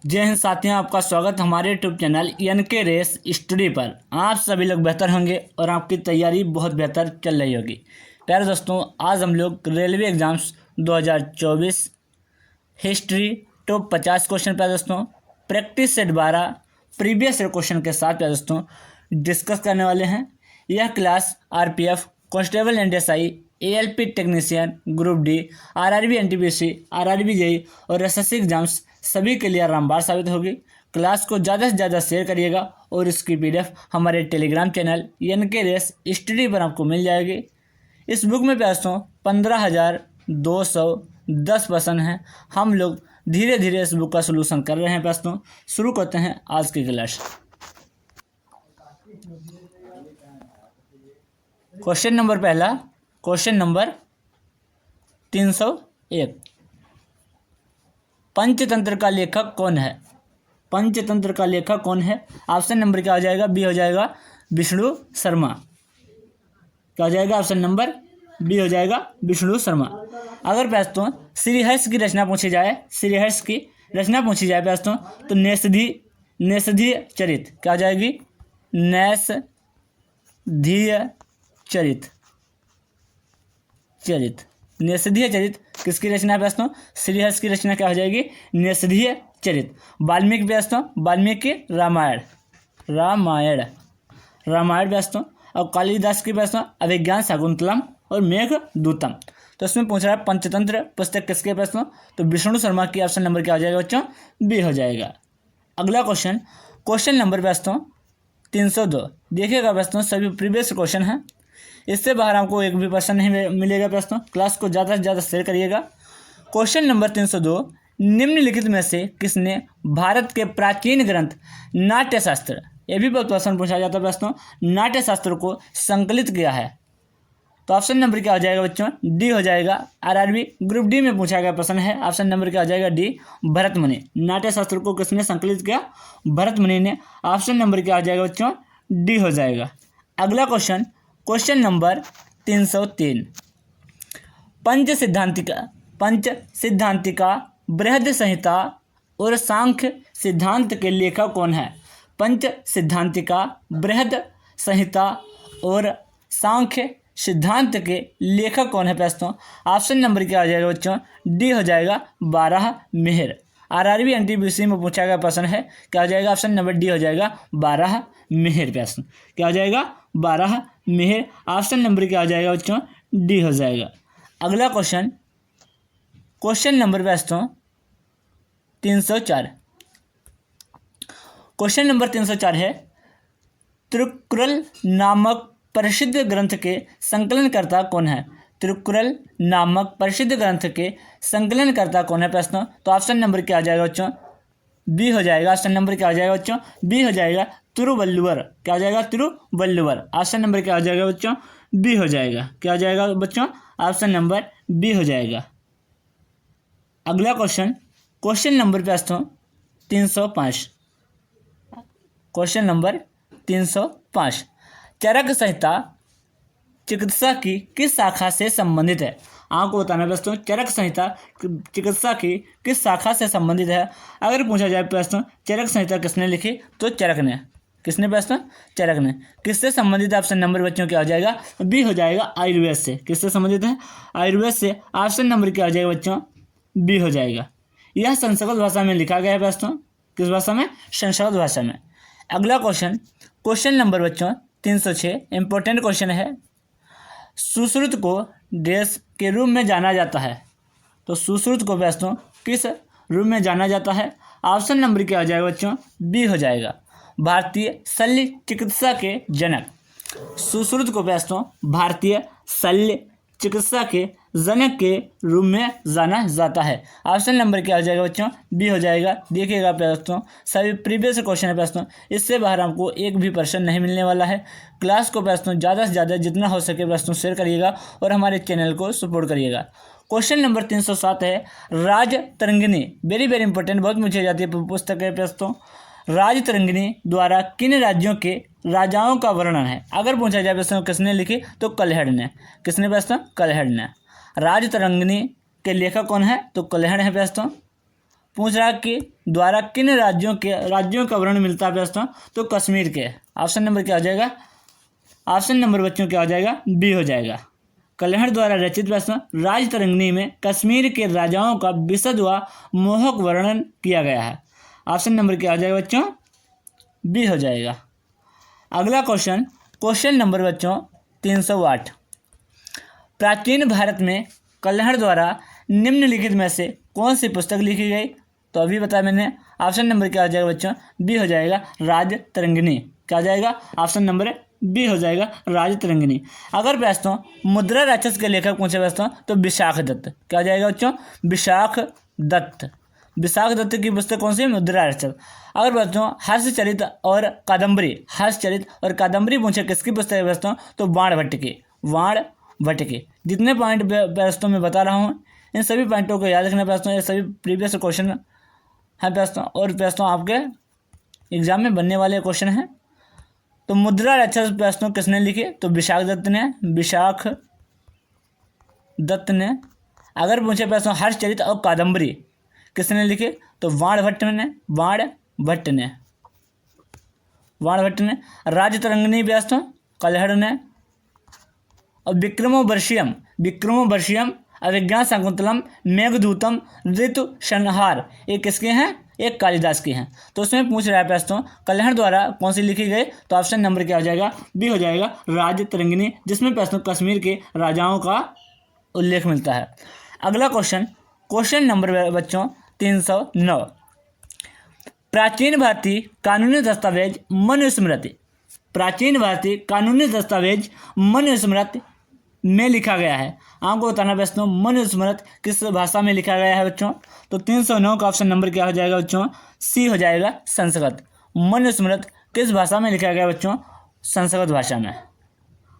जय हिंद साथियों, आपका स्वागत हमारे YouTube channel NK race study पर। आप सभी लोग बेहतर होंगे और आपकी तैयारी बहुत बेहतर चल रही होगी। प्यारे दोस्तों, आज हम लोग railway exams 2024 history top 50 question प्यारे दोस्तों practice set 12 previous year question के साथ प्यारे दोस्तों डिस्कस करने वाले हैं। यह class RPF, constable and SI, ALP technician, group D, RRB NTPC, RRB JE और एसएससी एग्जाम्स सभी के लिए रामबाण साबित होगी। क्लास को ज़्यादा से ज़्यादा शेयर करिएगा और इसकी पीडीएफ हमारे Telegram channel NK race study पर आपको मिल जाएगी। इस बुक में दोस्तों 15,210 प्रश्न हैं। हम लोग धीरे धीरे इस बुक का सोल्यूशन कर रहे हैं दोस्तों। शुरू करते हैं आज की क्लास। क्वेश्चन नंबर पहला, क्वेश्चन नंबर 301, पंचतंत्र का लेखक कौन है? पंचतंत्र का लेखक कौन है? ऑप्शन नंबर क्या हो जाएगा? बी हो जाएगा विष्णु शर्मा। क्या हो जाएगा? ऑप्शन नंबर बी हो जाएगा विष्णु शर्मा। अगर दोस्तों श्रीहर्ष की रचना पूछी जाए, श्रीहर्ष की रचना पूछी जाए दोस्तों तो नेषधीय चरित क्या हो जाएगी? नेषधीय चरित। नेषधीय चरित किसकी रचना है दोस्तों? श्रीहर्ष की रचना क्या हो जाएगी? नेषधीय चरित। वाल्मीकि दोस्तों, वाल्मीकि रामायण दोस्तों। और कालिदास की दोस्तों अभिज्ञान शाकुंतलम और मेघदूतम। तो इसमें पूछ रहा है पंचतंत्र पुस्तक किसके दोस्तों? तो विष्णु शर्मा की। ऑप्शन नंबर क्या हो जाएगा बच्चों? बी हो जाएगा। अगला क्वेश्चन, क्वेश्चन नंबर दोस्तों 302। देखिएगा दोस्तों सभी प्रीवियस क्वेश्चन हैं, इससे बाहर आपको एक भी प्रश्न नहीं मिलेगा दोस्तों। क्लास को ज़्यादा से ज़्यादा शेयर करिएगा। क्वेश्चन नंबर 302, निम्नलिखित में से किसने भारत के प्राचीन ग्रंथ नाट्यशास्त्र, ये भी बहुत प्रश्न पूछा जाता है दोस्तों, नाट्यशास्त्र को संकलित किया है? तो ऑप्शन नंबर क्या हो जाएगा बच्चों? डी हो जाएगा। आरआरबी ग्रुप डी में पूछा गया प्रश्न है। ऑप्शन नंबर क्या हो जाएगा? डी, भरत मुनि। नाट्यशास्त्र को किसने संकलित किया? भरत मुनि ने। ऑप्शन नंबर क्या हो जाएगा बच्चों? डी हो जाएगा। अगला क्वेश्चन, क्वेश्चन नंबर 303, पंच सिद्धांतिका, बृहद संहिता और सांख्य सिद्धांत के लेखक कौन है? पंच सिद्धांतिका, बृहद संहिता और सांख्य सिद्धांत के लेखक कौन है दोस्तों? ऑप्शन नंबर क्या हो जाएगा बच्चों? डी हो जाएगा बारहमिहिर। आरआरबी एनटीपीसी में पूछा गया प्रश्न है। क्या हो जाएगा? ऑप्शन नंबर डी हो जाएगा बारहमिहिर प्रश्न। क्या हो जाएगा? बारहमिहिर। ऑप्शन नंबर क्या हो जाएगा बच्चों? डी हो जाएगा। अगला क्वेश्चन, क्वेश्चन नंबर दोस्तों 304। क्वेश्चन नंबर 304 है, तिरुकुरल नामक प्रसिद्ध ग्रंथ के संकलनकर्ता कौन है? तिरुकुरल नामक प्रसिद्ध ग्रंथ के संकलनकर्ता कौन है प्रश्न? तो ऑप्शन नंबर क्या आ जाएगा बच्चों? बी हो जाएगा। ऑप्शन नंबर क्या आ जाएगा बच्चों? बी हो जाएगा तिरुवल्लुवर। क्या हो जाएगा? तिरुवल्लुवर। ऑप्शन नंबर क्या हो जाएगा बच्चों? बी हो जाएगा। क्या हो जाएगा बच्चों? ऑप्शन नंबर बी हो जाएगा। अगला क्वेश्चन, क्वेश्चन नंबर दोस्तों 305। क्वेश्चन नंबर 305, चरक संहिता चिकित्सा की किस शाखा से संबंधित है? आपको बताना है दोस्तों चरक संहिता चिकित्सा की किस शाखा से संबंधित है। अगर पूछा जाए प्रश्न चरक संहिता किसने लिखी? तो चरक ने। किसने प्रश्न? चरक ने। किससे संबंधित? ऑप्शन नंबर बच्चों क्या हो जाएगा? बी हो जाएगा आयुर्वेद से। किससे संबंधित है? आयुर्वेद से। ऑप्शन नंबर क्या हो जाएगा बच्चों? बी हो जाएगा। यह संस्कृत भाषा में लिखा गया है दोस्तों। किस भाषा में? संस्कृत भाषा में। अगला क्वेश्चन, क्वेश्चन नंबर बच्चों 306, इंपॉर्टेंट क्वेश्चन है। सुश्रुत को देश के रूप में जाना जाता है। तो सुश्रुत को दोस्तों किस रूप में जाना जाता है? ऑप्शन नंबर क्या हो जाएगा बच्चों? बी हो जाएगा भारतीय शल्य चिकित्सा के जनक। सुश्रुत को दोस्तों भारतीय शल्य चिकित्सा के जनक के रूप में जाना जाता है। ऑप्शन नंबर क्या हो जाएगा बच्चों? बी हो जाएगा। देखिएगा दोस्तों सभी प्रीवियस क्वेश्चन है दोस्तों, इससे बाहर हमको एक भी प्रश्न नहीं मिलने वाला है। क्लास को दोस्तों ज़्यादा से ज़्यादा जितना हो सके दोस्तों शेयर करिएगा और हमारे चैनल को सपोर्ट करिएगा। क्वेश्चन नंबर 307 है, राजतरंगिणी। वेरी वेरी इंपॉर्टेंट, बहुत पूछी जाती है पुस्तक है दोस्तों। राजतरंगिणी द्वारा किन राज्यों के राजाओं का वर्णन है? अगर पूछा जाए प्रश्न किसने लिखी? तो कल्हड़ ने। किसने प्रश्न? कल्हड़ ने। राजतरंगिणी के लेखक कौन है? तो कल्हड़ है दोस्तों। पूछ रहा है कि द्वारा किन राज्यों का वर्णन मिलता है प्रश्न, तो कश्मीर के। ऑप्शन नंबर क्या हो जाएगा, ऑप्शन नंबर बच्चों क्या हो जाएगा, बी हो जाएगा। कल्हड़ द्वारा रचित प्रश्न राजतरंगिणी में कश्मीर के राजाओं का विशद व मोहक वर्णन किया गया है। ऑप्शन नंबर क्या हो जाएगा बच्चों, बी हो जाएगा। अगला क्वेश्चन, क्वेश्चन नंबर बच्चों 308, प्राचीन भारत में कल्हड़ द्वारा निम्नलिखित में से कौन सी पुस्तक लिखी गई, तो अभी बताया मैंने। ऑप्शन नंबर क्या हो जाएगा बच्चों, बी हो जाएगा राजतरंगिणी। क्या हो जाएगा, ऑप्शन नंबर बी हो जाएगा राजतरंगिणी। अगर प्रश्नों मुद्रा राक्षस के लेखक पूछे प्रश्नों तो विशाख दत्त। क्या हो जाएगा बच्चों, विशाख दत्त। विशाख दत्त की पुस्तक कौन सी, मुद्रा राक्षस। अगर बच्चों हर्षचरित और कादम्बरी पूछे किसकी पुस्तक है प्रश्नों, तो बाण भट्ट के। जितने पॉइंट प्रश्नों में बता रहा हूँ इन सभी पॉइंटों को याद रखना प्रश्नों, ये सभी प्रीवियस क्वेश्चन हैं प्रश्नों, और प्रश्नों आपके एग्जाम में बनने वाले क्वेश्चन हैं। तो मुद्रा राक्षस प्रश्नों किसने लिखे, तो विशाख दत्त ने। अगर पूछे प्रश्न हर्षचरित और कादम्बरी किसने लिखे, तो बाण भट्ट ने। राजतरंगिणी प्रश्न कल्हड़ ने। और विक्रमोर्वशीयम अभिज्ञान शाकुंतलम, मेघदूतम, ऋतु संहार ये किसके हैं, एक कालिदास के हैं। तो उसमें पूछ रहा है प्रश्नों कल्हड़ द्वारा कौन सी लिखी गई, तो ऑप्शन नंबर क्या हो जाएगा, बी हो जाएगा राजतरंगिणी, जिसमें प्रश्नों कश्मीर के राजाओं का उल्लेख मिलता है। अगला क्वेश्चन नंबर बच्चों 309, प्राचीन भारतीय कानूनी दस्तावेज मनुस्मृति में लिखा गया है। आपको बताना प्रश्नों मनुस्मृति किस भाषा में लिखा गया है बच्चों, तो 309 का ऑप्शन नंबर क्या हो जाएगा बच्चों, सी हो जाएगा संस्कृत। मनुस्मृति किस भाषा में लिखा गया बच्चों, संस्कृत भाषा में।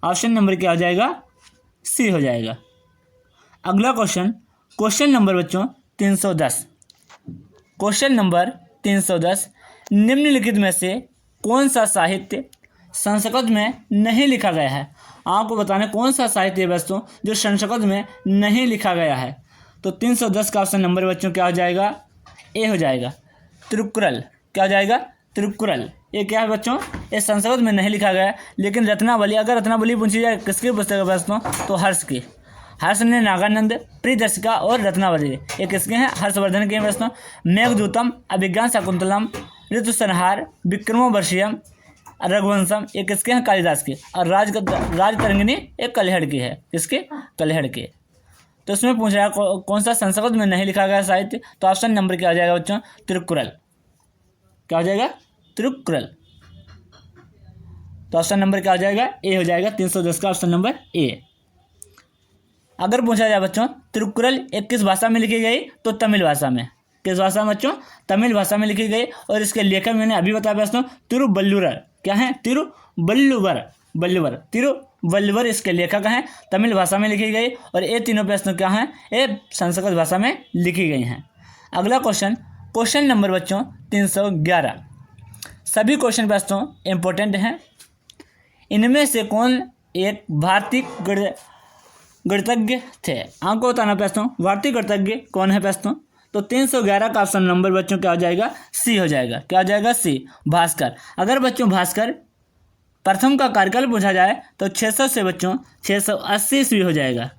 ऑप्शन नंबर क्या हो जाएगा, सी हो जाएगा। अगला क्वेश्चन नंबर बच्चों 310, निम्नलिखित में से कौन सा साहित्य संस्कृत में नहीं लिखा गया है। आपको बताना कौन सा साहित्य बच्चों जो संस्कृत में नहीं लिखा गया है, तो 310 का ऑप्शन नंबर बच्चों क्या हो जाएगा, ए हो जाएगा तिरुक्कुरल। क्या हो जाएगा, तिरुक्कुरल। ये क्या है बच्चों, ये संस्कृत में नहीं लिखा गया है, लेकिन रत्नावली, अगर रत्नावली पूछी जाए किसकी पुस्तक है बच्चों, तो हर्ष ने नागानंद, प्रियदर्शिका और रत्नावली ये किसके हैं, हर्षवर्धन के प्रश्न। मेघदूतम, अभिज्ञान शाकुंतलम, ऋतु संहार, विक्रमोर्वशीयम, रघुवंशम ये किसके हैं, कालिदास के। और राजतरंगिणी एक कल्हड़ की है, किसके, कल्हड़ के। तो इसमें पूछ रहा है कौन सा संस्कृत में नहीं लिखा गया साहित्य, तो ऑप्शन नंबर क्या हो जाएगा बच्चों, तिरुक्कुरल। क्या हो जाएगा, तिरुक्कुरल। तो ऑप्शन नंबर क्या हो जाएगा, ए हो जाएगा। 310 का ऑप्शन नंबर ए। अगर पूछा जाए बच्चों तिरुक्कुरल एक किस भाषा में लिखी गई, तो तमिल भाषा में। किस भाषा में बच्चों, तमिल भाषा में लिखी गई। और इसके लेखक मैंने अभी बताया प्रश्न तिरुवल्लुवर। क्या है, तिरुवल्लुवर इसके लेखक हैं, तमिल भाषा में लिखी गई। और ये तीनों प्रश्न क्या हैं, ये संस्कृत भाषा में लिखी गई हैं। अगला क्वेश्चन नंबर बच्चों 311, सभी क्वेश्चन प्रश्नों इंपॉर्टेंट हैं। इनमें से कौन एक भारतीय गणितज्ञ थे। आपको बताना प्रश्नों भारतीय गणितज्ञ कौन है प्रश्नों, तो 311 का ऑप्शन नंबर बच्चों क्या हो जाएगा, सी हो जाएगा। क्या हो जाएगा, सी, भास्कर। अगर बच्चों भास्कर प्रथम का कार्यकाल पूछा जाए तो 600 से बच्चों 680 ईस्वी हो जाएगा।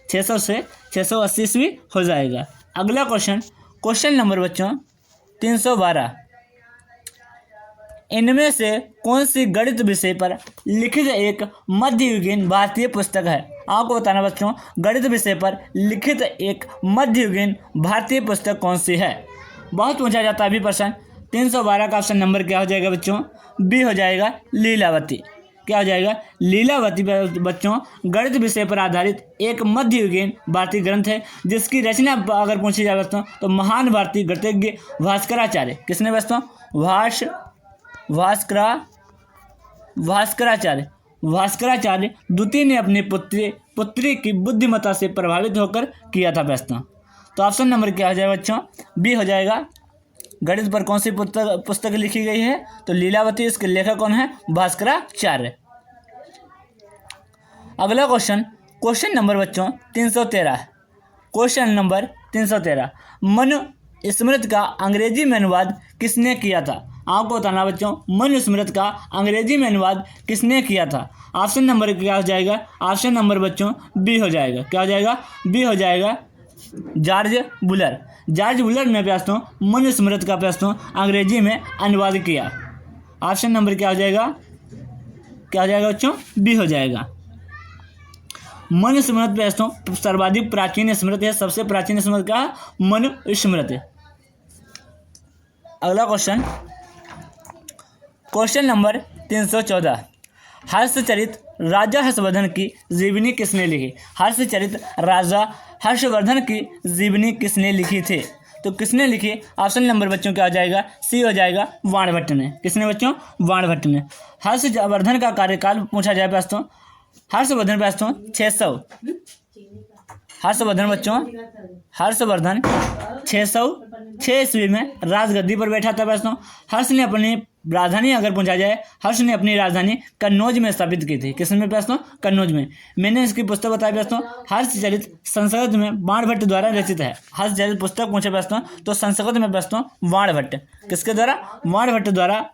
600 से 680 ईस्वी हो जाएगा। अगला क्वेश्चन नंबर बच्चों 312, इनमें से कौन सी गणित विषय पर लिखित एक मध्ययुगीन भारतीय पुस्तक है। आपको बताना बच्चों गणित विषय पर लिखित एक मध्ययुगीन भारतीय पुस्तक कौन सी है। बहुत पूछा जाता है अभी प्रश्न। 312 का ऑप्शन नंबर क्या हो जाएगा बच्चों, बी हो जाएगा लीलावती। क्या हो जाएगा, लीलावती बच्चों गणित विषय पर आधारित एक मध्ययुगीन भारतीय ग्रंथ है, जिसकी रचना अगर पूछी जाए बच्चों तो महान भारतीय गणितज्ञ भास्कराचार्य। किसने बच्चों, भास्कराचार्य द्वितीय ने अपनी पुत्री की बुद्धिमत्ता से प्रभावित होकर किया था प्रश्न। तो ऑप्शन नंबर क्या हो जाएगा बच्चों, बी हो जाएगा। गणित पर कौन सी पुस्तक लिखी गई है, तो लीलावती। इसके लेखक कौन है, भास्कराचार्य। अगला क्वेश्चन नंबर बच्चों 313। क्वेश्चन नंबर 313, स्मृत का अंग्रेजी में अनुवाद किसने किया था? आपको बताना बच्चों, मनुस्मृत का अंग्रेजी में अनुवाद किसने किया था? ऑप्शन नंबर क्या हो जाएगा? ऑप्शन नंबर बच्चों बी हो जाएगा। क्या हो जाएगा? बी हो जाएगा, जॉर्ज बुलर। जॉर्ज बुलर ने प्रश्नों मनुस्मृत का प्रश्नों अंग्रेजी में अनुवाद किया। ऑप्शन नंबर क्या हो जाएगा? क्या हो जाएगा बच्चों? बी हो जाएगा। मनुस्मृत प्रश्नों सर्वाधिक प्राचीन स्मृति है। सबसे प्राचीन स्मृति का मनुस्मृत है। अगला क्वेश्चन, क्वेश्चन नंबर 314, हर्षचरित राजा हर्षवर्धन की जीवनी किसने लिखी? हर्षचरित राजा हर्षवर्धन की जीवनी किसने लिखी थी? तो किसने लिखी? ऑप्शन नंबर बच्चों क्या हो जाएगा? सी हो जाएगा, बाणभट्ट ने। किसने बच्चों? बाणभट्ट ने। हर्षवर्धन का कार्यकाल पूछा जाए प्रश्नों, हर्षवर्धन प्रश्नों 600, हर्षवर्धन बच्चों, हर्षवर्धन 606 ईस्वी में राजगद्दी पर बैठा था प्रश्नों। हर्ष ने अपनी राजधानी, अगर पूछा जाए, हर्ष ने अपनी राजधानी कन्नौज में स्थापित की थी। किसमें प्रश्नों? कन्नौज में। मैंने इसकी पुस्तक बताई प्रश्नों, हर्षचरित संस्कृत में बाणभट्ट द्वारा रचित है। हर्षचरित पुस्तक पूछे प्रश्नों तो संस्कृत में प्रश्नों बाणभट्ट, किसके द्वारा? बाणभट्ट द्वारा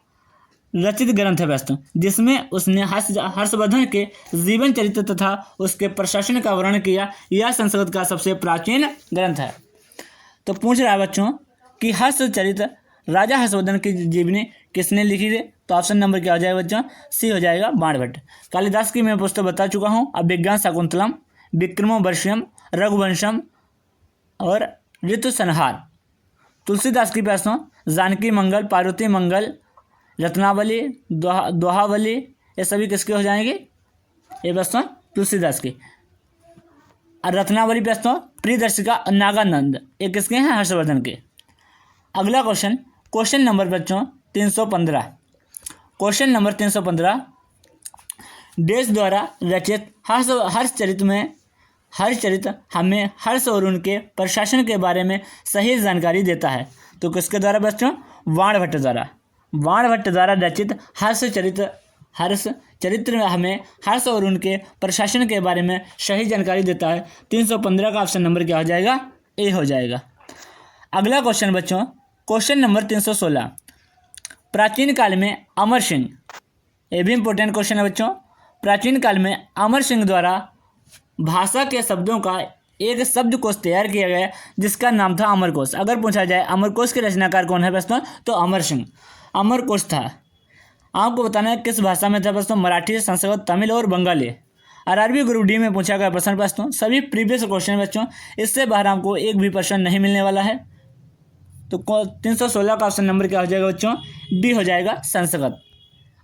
रचित ग्रंथ है प्रश्नों, जिसमें उसने हर्षवर्धन के जीवन चरित्र तथा उसके प्रशासन का वर्णन किया। यह संस्कृत का सबसे प्राचीन ग्रंथ है। तो पूछ रहा है बच्चों कि हर्षचरित राजा हर्षवर्धन की जीवनी किसने लिखी थी? तो ऑप्शन नंबर क्या हो जाएगा बच्चों? सी हो जाएगा, बाणभट्ट। कालिदास की मैं पुस्तक बता चुका हूँ, अभिज्ञान शाकुंतलम, विक्रमोर्वशीयम, रघुवंशम और ऋतुसंहार। तुलसीदास की प्रश्नों जानकी मंगल, पार्वती मंगल, रत्नावली, दोहावली, ये सभी किसके हो जाएंगे? ये प्रश्न तुलसीदास की। और रत्नावली प्रश्नों प्रियदर्शिका, नागानंद, ये किसके हैं? हर्षवर्धन के। अगला क्वेश्चन, क्वेश्चन नंबर बच्चों 315, क्वेश्चन नंबर 315, देश द्वारा रचित हर्षचरित में हर्षचरित हमें हर्ष और उनके प्रशासन के बारे में सही जानकारी देता है। तो किसके द्वारा बच्चों? बाणभट्ट द्वारा। बाणभट्ट द्वारा रचित हर्षचरित्र हमें हर्ष और उनके प्रशासन के बारे में सही जानकारी देता है। 315 का ऑप्शन नंबर क्या हो जाएगा? ए हो जाएगा। अगला क्वेश्चन बच्चों, क्वेश्चन नंबर 316, प्राचीन काल में अमर सिंह, ये भी इंपॉर्टेंट क्वेश्चन है बच्चों। प्राचीन काल में अमर सिंह द्वारा भाषा के शब्दों का एक शब्दकोश तैयार किया गया जिसका नाम था अमरकोश। अगर पूछा जाए अमरकोश के रचनाकार कौन है प्रश्न, तो अमर सिंह अमरकोश था। आपको बताना है किस भाषा में था प्रश्न? मराठी, संस्कृत, तमिल और बंगाली। आरआरबी ग्रुप डी में पूछा गया प्रश्न प्रश्नों सभी प्रीवियस क्वेश्चन बच्चों, इससे बाहर हमको एक भी प्रश्न नहीं मिलने वाला है। तो 316 का ऑप्शन नंबर क्या हो जाएगा बच्चों? डी हो जाएगा, संस्कृत।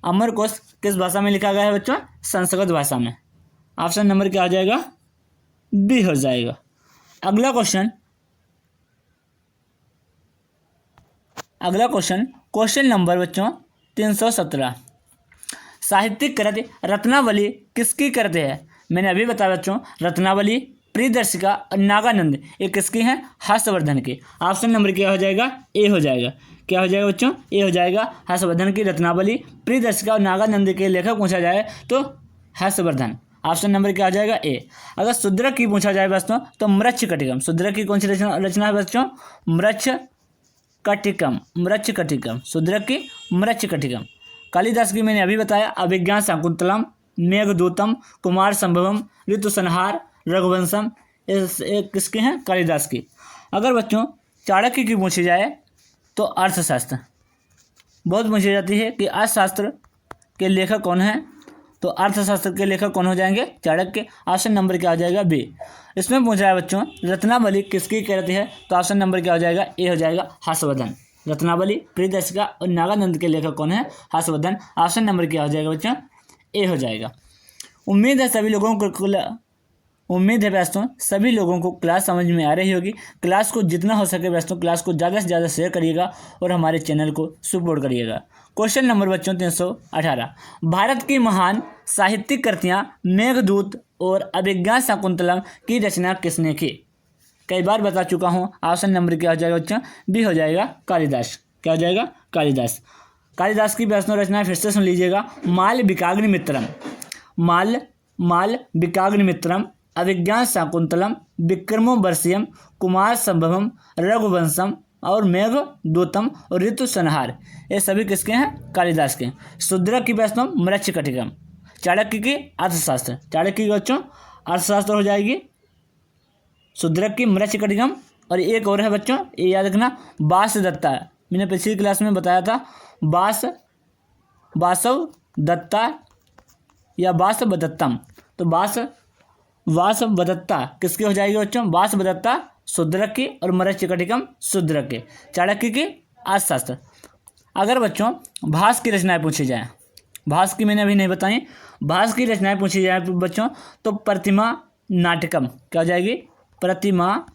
अमरकोश किस भाषा में लिखा गया है बच्चों? संस्कृत भाषा में। ऑप्शन नंबर क्या हो जाएगा? बी हो जाएगा। अगला क्वेश्चन, क्वेश्चन नंबर बच्चों 317, साहित्यिक कृति रत्नावली किसकी कृति है? मैंने अभी बताया बच्चों, रत्नावली, प्रियदर्शिका और नागानंद, ये किसकी हैं? हर्षवर्धन की। ऑप्शन नंबर क्या हो जाएगा? ए हो जाएगा। क्या हो जाएगा बच्चों? ए हो जाएगा। हर्षवर्धन की रत्नावली, प्रियदर्शिका और नागानंद के लेखक पूछा जाए तो हर्षवर्धन। ऑप्शन नंबर क्या हो जाएगा? ए। अगर शूद्रक की पूछा जाए बच्चों तो मृच्छकटिकम। शूद्रक की कौन सी रचना है बच्चों? मृच्छकटिकम। शूद्रक की मृच्छकटिकम। कालिदास की मैंने अभी बताया, अभिज्ञान शाकुंतलम, मेघदूतम, कुमार संभवम, ऋतुसंहार, रघुवंशम, ये किसके हैं? कालिदास की। अगर बच्चों चाणक्य की पूछी जाए तो अर्थशास्त्र बहुत पूछी जाती है कि अर्थशास्त्र के लेखक कौन हैं, तो अर्थशास्त्र के लेखक कौन हो जाएंगे? चाणक्य। ऑप्शन नंबर क्या हो जाएगा? बी। इसमें पूछ रहा है बच्चों रत्नावली किसकी कृति है, तो ऑप्शन नंबर क्या हो जाएगा? ए हो जाएगा, हर्षवर्धन। रत्नावली, प्रियदर्शिका और नागानंद के लेखक कौन है? हर्षवर्धन। ऑप्शन नंबर क्या हो जाएगा बच्चों? ए हो जाएगा। उम्मीद है सभी लोगों को क्लास समझ में आ रही होगी। क्लास को जितना हो सके क्लास को ज़्यादा से ज़्यादा शेयर करिएगा और हमारे चैनल को सपोर्ट करिएगा। क्वेश्चन नंबर बच्चों 318, भारत की महान साहित्यिक कृतियाँ मेघदूत और अभिज्ञान शाकुंतलम की रचना किसने की? कई बार बता चुका हूँ। ऑप्शन नंबर क्या हो जाएगा बच्चों? बी हो जाएगा, कालिदास। क्या हो जाएगा? कालिदास। कालिदास की प्रश्न रचना फिर से सुन लीजिएगा। माल विकाग्निमित्रम, अभिज्ञान शाकुंतलम, विक्रमोर्वशीयम, कुमार संभवम, रघुवंशम, और मेघ दूतम और ऋतु संहार, ये सभी किसके हैं? कालिदास के। शूद्रक की प्रश्नों मृच्छकटिकम। चाणक्य की अर्थशास्त्र, चाणक्य की बच्चों अर्थशास्त्र हो जाएगी। शूद्रक की मृच्छकटिकम। और एक और है बच्चों, ये याद रखना, वासदत्ता। मैंने पिछली क्लास में बताया था वासव दत्ता या वासवदत्तम। तो वासवदत्ता किसकी हो जाएगी बच्चों? वासवदत्ता शूद्रक की और मृच्छकटिकम शूद्रक के। चाणक्य की अर्थशास्त्र। अगर बच्चों भास की रचनाएं पूछी जाए, भास की मैंने अभी नहीं बताई, भास की रचनाएं पूछी जाए बच्चों तो प्रतिमा नाटकम क्या हो जाएगी? प्रतिमा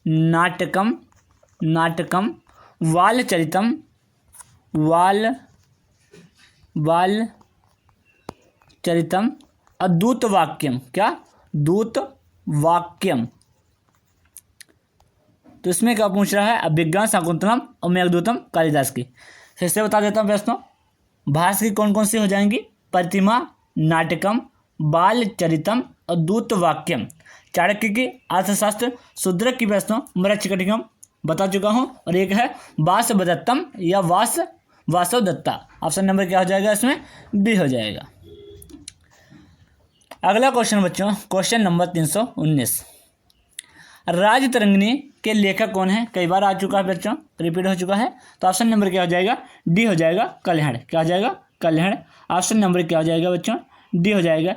नाटकम, नाटकम, वालचरितम, वालचरितम, अद्भुत वाक्यम, क्या? दूत वाक्यम। तो इसमें क्या पूछ रहा है? अभिज्ञान शाकुंतलम और मेघदूतम कालिदास की। फिर से बता देता हूँ प्रश्नों, भास की कौन कौन सी हो जाएंगी? प्रतिमा नाटकम, बालचरितम और दूत वाक्यम। चाणक्य की अर्थशास्त्र, शूद्रक की प्रश्नों मृच्छकटिकम बता चुका हूं, और एक है वासवदत्तम या वासवदत्ता। ऑप्शन नंबर क्या हो जाएगा इसमें? बी हो जाएगा। अगला क्वेश्चन बच्चों, क्वेश्चन नंबर 319, राजतरंगिणी के लेखक कौन है? कई बार आ चुका है बच्चों, रिपीट हो चुका है। तो ऑप्शन नंबर क्या हो जाएगा? डी हो जाएगा, कल्हड़। क्या हो जाएगा? कल्हड़। ऑप्शन नंबर क्या हो जाएगा बच्चों? डी हो जाएगा।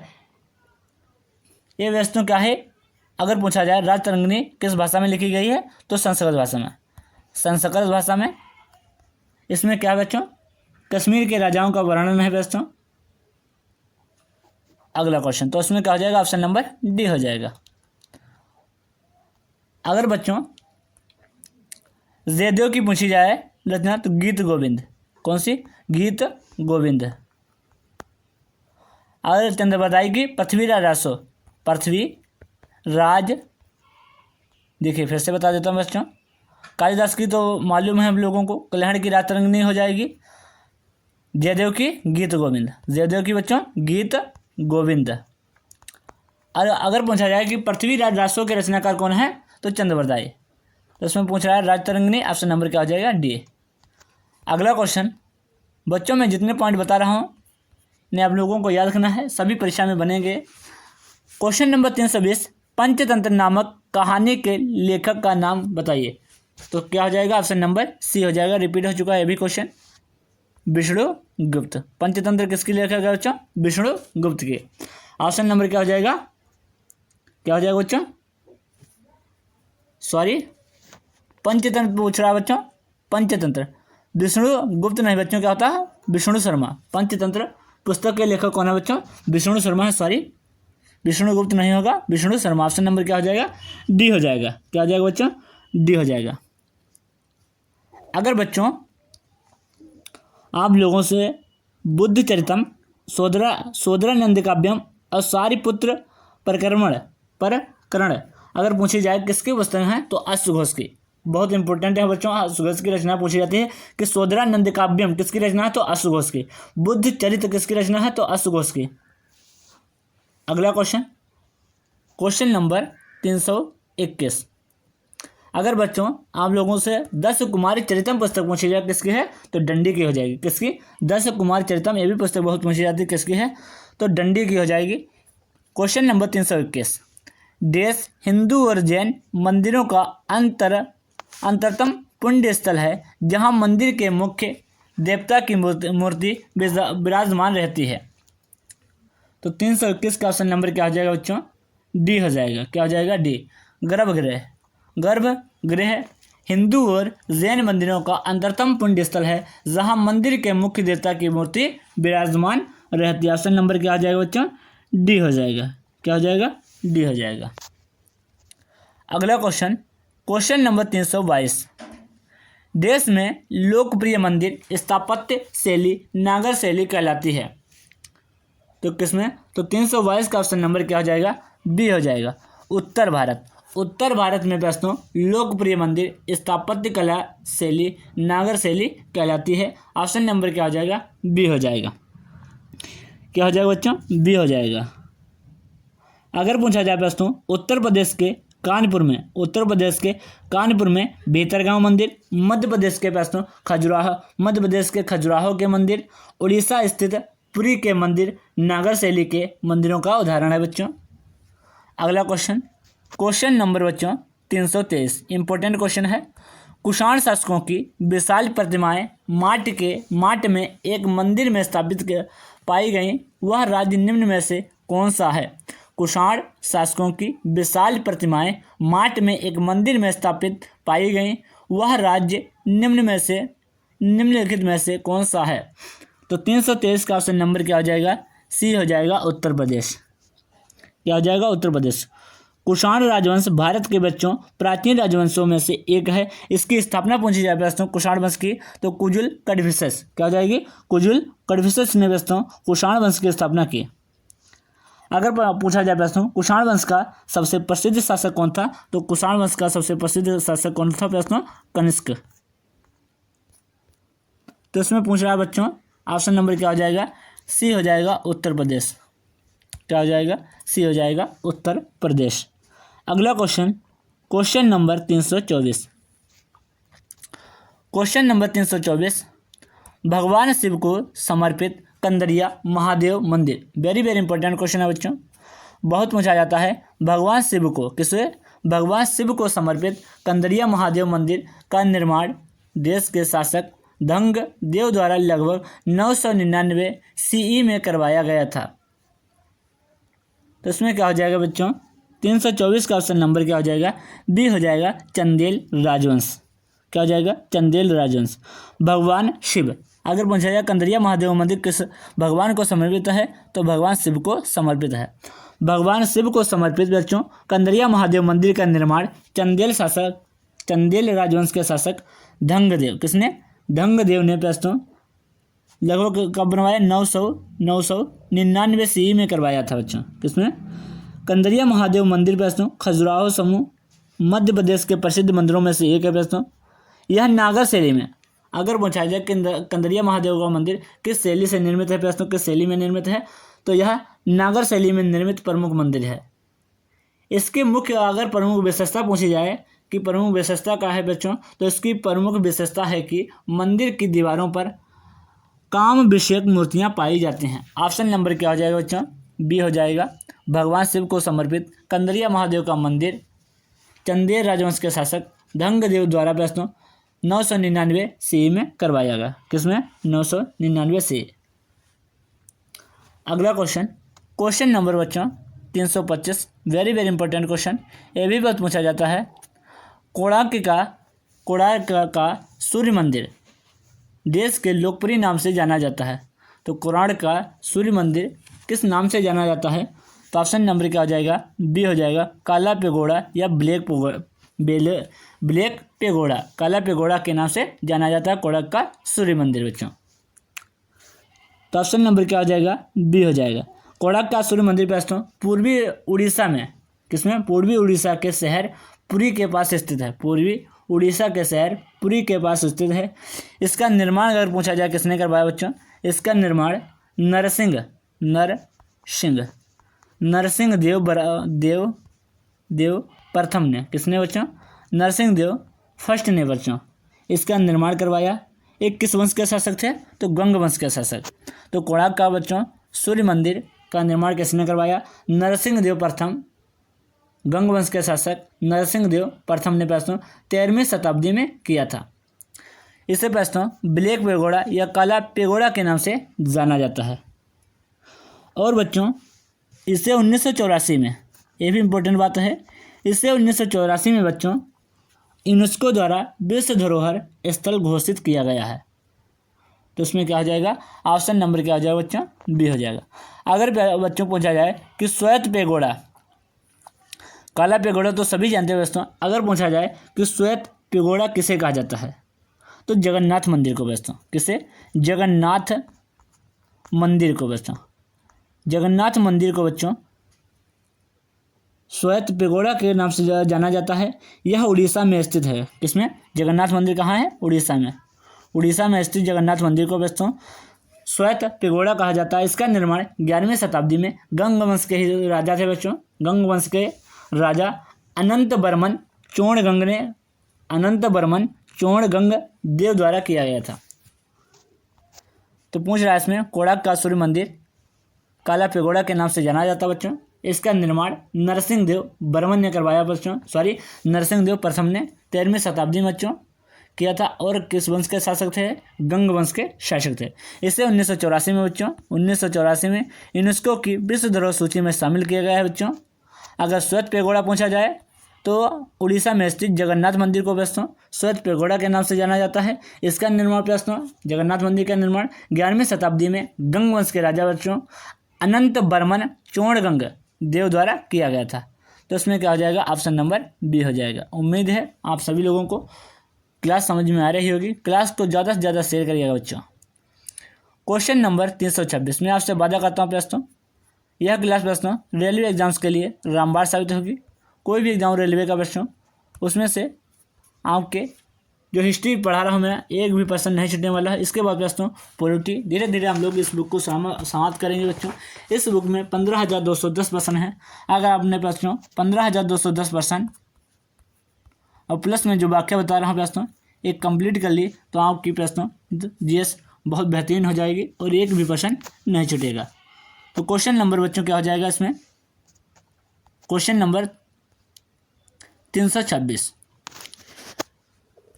ये वस्तु क्या है? अगर पूछा जाए राजतरंगिणी किस भाषा में लिखी गई है तो संस्कृत भाषा में, संस्कृत भाषा में। इसमें क्या है बच्चों? कश्मीर के राजाओं का वर्णन है बच्चों। अगला क्वेश्चन, तो उसमें क्या हो जाएगा? ऑप्शन नंबर डी हो जाएगा। अगर बच्चों जयदेव की पूछी जाए रचना तो गीत गोविंद, कौन सी? गीत गोविंद। अगर चंद्रबरदाई की पृथ्वीराज रासो, पृथ्वीराज, देखिए फिर से बता देता हूँ बच्चों। कालिदास की तो मालूम है हम लोगों को, कल्हड़ की राजतरंगिणी हो जाएगी। जयदेव की गीत गोविंद, जयदेव की बच्चों गीत गोविंद। और अगर पूछा जाए कि पृथ्वीराज रासो के रचनाकार कौन है तो चंद्रबरदाई। तो इसमें पूछ रहा है राजतरंगिणी, ऑप्शन नंबर क्या हो जाएगा? डी। अगला क्वेश्चन बच्चों, मैं जितने पॉइंट बता रहा हूँ ने आप लोगों को याद रखना है, सभी परीक्षा में बनेंगे। क्वेश्चन नंबर 320, पंचतंत्र नामक कहानी के लेखक का नाम बताइए। तो क्या हो जाएगा? ऑप्शन नंबर सी हो जाएगा। रिपीट हो चुका है ये भी क्वेश्चन, विष्णुगुप्त। पंचतंत्र किसकी लेखक है बच्चों? विष्णुगुप्त की। ऑप्शन नंबर क्या हो जाएगा? क्या हो जाएगा बच्चों? सॉरी, पंचतंत्र पूछ रहा है बच्चों, पंचतंत्र। विष्णुगुप्त नहीं बच्चों, क्या होता है? विष्णु शर्मा। पंचतंत्र पुस्तक के लेखक कौन है बच्चों? विष्णु शर्मा है। सॉरी, विष्णुगुप्त नहीं होगा, विष्णु शर्मा। ऑप्शन नंबर क्या हो जाएगा? डी हो जाएगा। क्या हो जाएगा बच्चों? डी हो जाएगा। अगर बच्चों आप लोगों से बुद्ध चरितम, सोदरानंद काव्यम और सारिपुत्र प्रकरण अगर पूछी जाए किसकी पुस्तक है तो अश्वघोष की। बहुत इंपॉर्टेंट है बच्चों, अश्वघोष की रचना पूछी जाती है कि सोदरानंद काव्यम किसकी रचना है तो अश्वघोष की। बुद्ध चरित्र किसकी रचना है तो अश्वघोष की। अगला क्वेश्चन, क्वेश्चन नंबर 321, अगर बच्चों आप लोगों से 10 कुमारी चरितम पुस्तक पूछी जाए किसकी है तो डंडी की हो जाएगी। किसकी? 10 कुमारी चरितम, ये भी पुस्तक बहुत पूछी जाती है, किसकी है तो डंडी की हो जाएगी। क्वेश्चन नंबर 321, देश हिंदू और जैन मंदिरों का अंतरतम पुण्य स्थल है जहां मंदिर के मुख्य देवता की मूर्ति विराजमान रहती है। तो 321 का ऑप्शन नंबर क्या हो जाएगा बच्चों? डी हो जाएगा। क्या हो जाएगा? डी। गर्भगृह, गर्भगृह हिंदू और जैन मंदिरों का अंतरतम पुण्य स्थल है जहां मंदिर के मुख्य देवता की मूर्ति विराजमान रहती है। ऑप्शन नंबर क्या हो जाएगा बच्चों? डी हो जाएगा। क्या हो जाएगा? डी हो जाएगा। अगला क्वेश्चन, क्वेश्चन नंबर 322, देश में लोकप्रिय मंदिर स्थापत्य शैली नागर शैली कहलाती है। तो किसमें? तो 322 का ऑप्शन नंबर क्या हो जाएगा? बी हो जाएगा। उत्तर भारत, उत्तर भारत में प्रश्नों लोकप्रिय मंदिर स्थापत्य कला शैली नागर शैली कहलाती है। ऑप्शन नंबर क्या हो जाएगा? बी हो जाएगा। क्या हो जाएगा बच्चों? बी हो जाएगा। अगर पूछा जाए प्रश्नों उत्तर प्रदेश के कानपुर में, उत्तर प्रदेश के कानपुर में भीतरगांव मंदिर, मध्य प्रदेश के प्रश्न खजुराहो, मध्य प्रदेश के खजुराहो के मंदिर, उड़ीसा स्थित पुरी के मंदिर नागर शैली के मंदिरों का उदाहरण है बच्चों। अगला क्वेश्चन, क्वेश्चन नंबर बच्चों 323, इंपॉर्टेंट क्वेश्चन है। कुषाण शासकों की विशाल प्रतिमाएं माट में एक मंदिर में स्थापित पाई गई, वह राज्य निम्न में से कौन सा है? कुषाण शासकों की विशाल प्रतिमाएं माट में एक मंदिर में स्थापित पाई गई, वह राज्य निम्नलिखित में से कौन सा है? तो 323 का ऑप्शन नंबर क्या हो जाएगा? सी हो जाएगा, उत्तर प्रदेश। क्या हो जाएगा? उत्तर प्रदेश। कुषाण राजवंश भारत के बच्चों प्राचीन राजवंशों में से एक है। इसकी स्थापना पूछी जाए प्रश्नों कुषाण वंश की, तो कुजुल कड़फिसस। क्या हो जाएगी? कुजुल कड़फिसस ने प्रश्नों कुषाण वंश की स्थापना की। अगर पूछा जाए प्रश्न कुषाण वंश का सबसे प्रसिद्ध शासक कौन था, तो कुषाण वंश का सबसे प्रसिद्ध शासक कौन था? प्रश्न कनिष्क। तो इसमें पूछ रहा है बच्चों, ऑप्शन नंबर क्या हो जाएगा? सी हो जाएगा, उत्तर प्रदेश। क्या हो जाएगा? सी हो जाएगा, उत्तर प्रदेश। अगला question, question number 324। Question number 324, भगवान शिव को समर्पित कंदरिया महादेव मंदिर। वेरी वेरी इंपॉर्टेंट क्वेश्चन है बच्चों, बहुत पूछा जाता है। भगवान शिव को किसे? भगवान शिव को समर्पित कंदरिया महादेव मंदिर का निर्माण देश के शासक धंग देव द्वारा लगभग 999 CE में करवाया गया था। तो इसमें क्या हो जाएगा बच्चों? 324 का ऑप्शन नंबर क्या हो जाएगा? बी हो जाएगा, चंदेल राजवंश। क्या हो जाएगा? चंदेल राजवंश। भगवान शिव, अगर पूछा जाए कंदरिया महादेव मंदिर किस भगवान को समर्पित है, तो भगवान शिव को समर्पित है। भगवान शिव को समर्पित बच्चों कंदरिया महादेव मंदिर का निर्माण चंदेल राजवंश के शासक धंगदेव, किसने? धंगदेव ने प्रश्नों लगभग कब बनवाया? 999 CE में करवाया था बच्चों। किसमें? कंदरिया महादेव मंदिर प्रश्नों खजुराहो समूह मध्य प्रदेश के प्रसिद्ध मंदिरों में से एक है प्रश्नों। यह नागर शैली में, अगर पूछा जाए कंदरिया महादेव का मंदिर किस शैली से निर्मित है प्रश्नों, किस शैली में निर्मित है, तो यह नागर शैली में निर्मित प्रमुख मंदिर है। इसके मुख्य अगर प्रमुख विशेषता पूछी जाए कि प्रमुख विशेषता क्या है बच्चों, तो इसकी प्रमुख विशेषता है कि मंदिर की दीवारों पर काम विषयक मूर्तियां पाई जाती हैं। ऑप्शन नंबर क्या हो जाएगा बच्चों? बी हो जाएगा, भगवान शिव को समर्पित कंदरिया महादेव का मंदिर चंदेल राजवंश के शासक धंगदेव द्वारा प्रश्नों 999 CE में करवाया गया। किसमें? 999 CE। अगला क्वेश्चन, क्वेश्चन नंबर बच्चों 325, वेरी वेरी इंपॉर्टेंट क्वेश्चन। ये भी बहुत पूछा जाता है। कोणार्क का सूर्य मंदिर देश के लोकप्रिय नाम से जाना जाता है। तो कोणार्क का सूर्य मंदिर किस नाम से जाना जाता है? तो ऑप्शन नंबर क्या हो जाएगा? बी हो जाएगा, काला पेगोड़ा या ब्लैक पेगोड़ा। काला पेगोड़ा के नाम से जाना जाता है कोणार्क का सूर्य मंदिर बच्चों। तो ऑप्शन नंबर क्या हो जाएगा? बी हो जाएगा। कोणार्क का सूर्य मंदिर प्रश्नों पूर्वी उड़ीसा में, किसमें? पूर्वी उड़ीसा के शहर पुरी के पास स्थित है। पूर्वी उड़ीसा के शहर पुरी के पास स्थित है। इसका निर्माण अगर पूछा जाए किसने करवाया बच्चों? इसका निर्माण नरसिंह देव प्रथम ने, किसने बच्चों? नरसिंह देव फर्स्ट ने बच्चों इसका निर्माण करवाया। एक किस वंश के शासक थे? तो गंग वंश के शासक। तो कोणार्क का बच्चों सूर्य मंदिर का निर्माण किसने करवाया? नरसिंह देव प्रथम, गंग वंश के शासक नरसिंह देव प्रथम ने प्रश्नों 13वीं शताब्दी में किया था। इसे प्रश्नों ब्लैक पेगोड़ा या काला पेगोड़ा के नाम से जाना जाता है। और बच्चों इसे 1984 में, ये भी इम्पोर्टेंट बात है, इसे 1984 में बच्चों यूनेस्को द्वारा विश्व धरोहर स्थल घोषित किया गया है। तो इसमें क्या हो जाएगा? ऑप्शन नंबर क्या हो जाएगा बच्चों? बी हो जाएगा। अगर बच्चों पूछा जाए कि श्वेत पेगोड़ा, काला पेगोड़ा तो सभी जानते हैं दोस्तों, अगर पूछा जाए कि श्वेत पेगोड़ा किसे कहा जाता है, तो जगन्नाथ मंदिर को दोस्तों, किसे? जगन्नाथ मंदिर को बच्चों, जगन्नाथ मंदिर को बच्चों श्वेत पेगोड़ा के नाम से जाना जाता है। यह उड़ीसा में स्थित है। किसमें? जगन्नाथ मंदिर कहाँ है? उड़ीसा में। उड़ीसा में स्थित जगन्नाथ मंदिर को बच्चों श्वेत पेगोड़ा कहा जाता है। इसका निर्माण 11वीं शताब्दी में गंग वंश के ही राजा थे बच्चों। गंग वंश के राजा अनंत बर्मन चोड़गंग देव द्वारा किया गया था। तो पूछ रहा है इसमें, कोणार्क का सूर्य मंदिर काला पेगोड़ा के नाम से जाना जाता है बच्चों। इसका निर्माण नरसिंह देव बर्मन ने करवाया बच्चों, नरसिंह देव प्रथम ने 13वीं शताब्दी में बच्चों किया था। और किस वंश के शासक थे? गंग वंश के शासक थे। इसे 1984 में बच्चों 1984 में यूनेस्को की विश्व धरोहर सूची में शामिल किया गया है बच्चों। अगर श्वेत पेगोड़ा पूछा जाए तो उड़ीसा में स्थित जगन्नाथ मंदिर को प्रश्नों श्वेत पेगोड़ा के नाम से जाना जाता है। इसका निर्माण प्रश्नों जगन्नाथ मंदिर का निर्माण 11वीं शताब्दी में गंग वंश के राजा बच्चों अनंत बर्मन चोड़गंग देव द्वारा किया गया था। तो इसमें क्या हो जाएगा? ऑप्शन नंबर बी हो जाएगा। उम्मीद है आप सभी लोगों को क्लास समझ में आ रही होगी। क्लास को ज़्यादा से ज़्यादा शेयर करिएगा बच्चों। क्वेश्चन नंबर 326 में आपसे वादा करता हूँ प्रश्नों, यह क्लास प्रश्नों रेलवे एग्जाम्स के लिए रामबाण साबित होगी। कोई भी एग्जाम रेलवे का प्रश्न उसमें से आपके जो हिस्ट्री पढ़ा रहा हूँ मैं, एक भी प्रश्न नहीं छूटने वाला है। इसके बाद प्रश्नों पॉलिटी धीरे धीरे हम लोग इस बुक को समाप्त करेंगे बच्चों। इस बुक में 15,210 प्रश्न है। अगर आपने प्रश्नों 15,210 प्रश्न और प्लस में जो वाक्य बता रहा हूँ प्रश्नों एक कंप्लीट कर ली तो आपकी प्रश्नों जीएस बहुत बेहतरीन हो जाएगी और एक भी प्रश्न नहीं छूटेगा। तो क्वेश्चन नंबर बच्चों क्या हो जाएगा इसमें? Question number 326।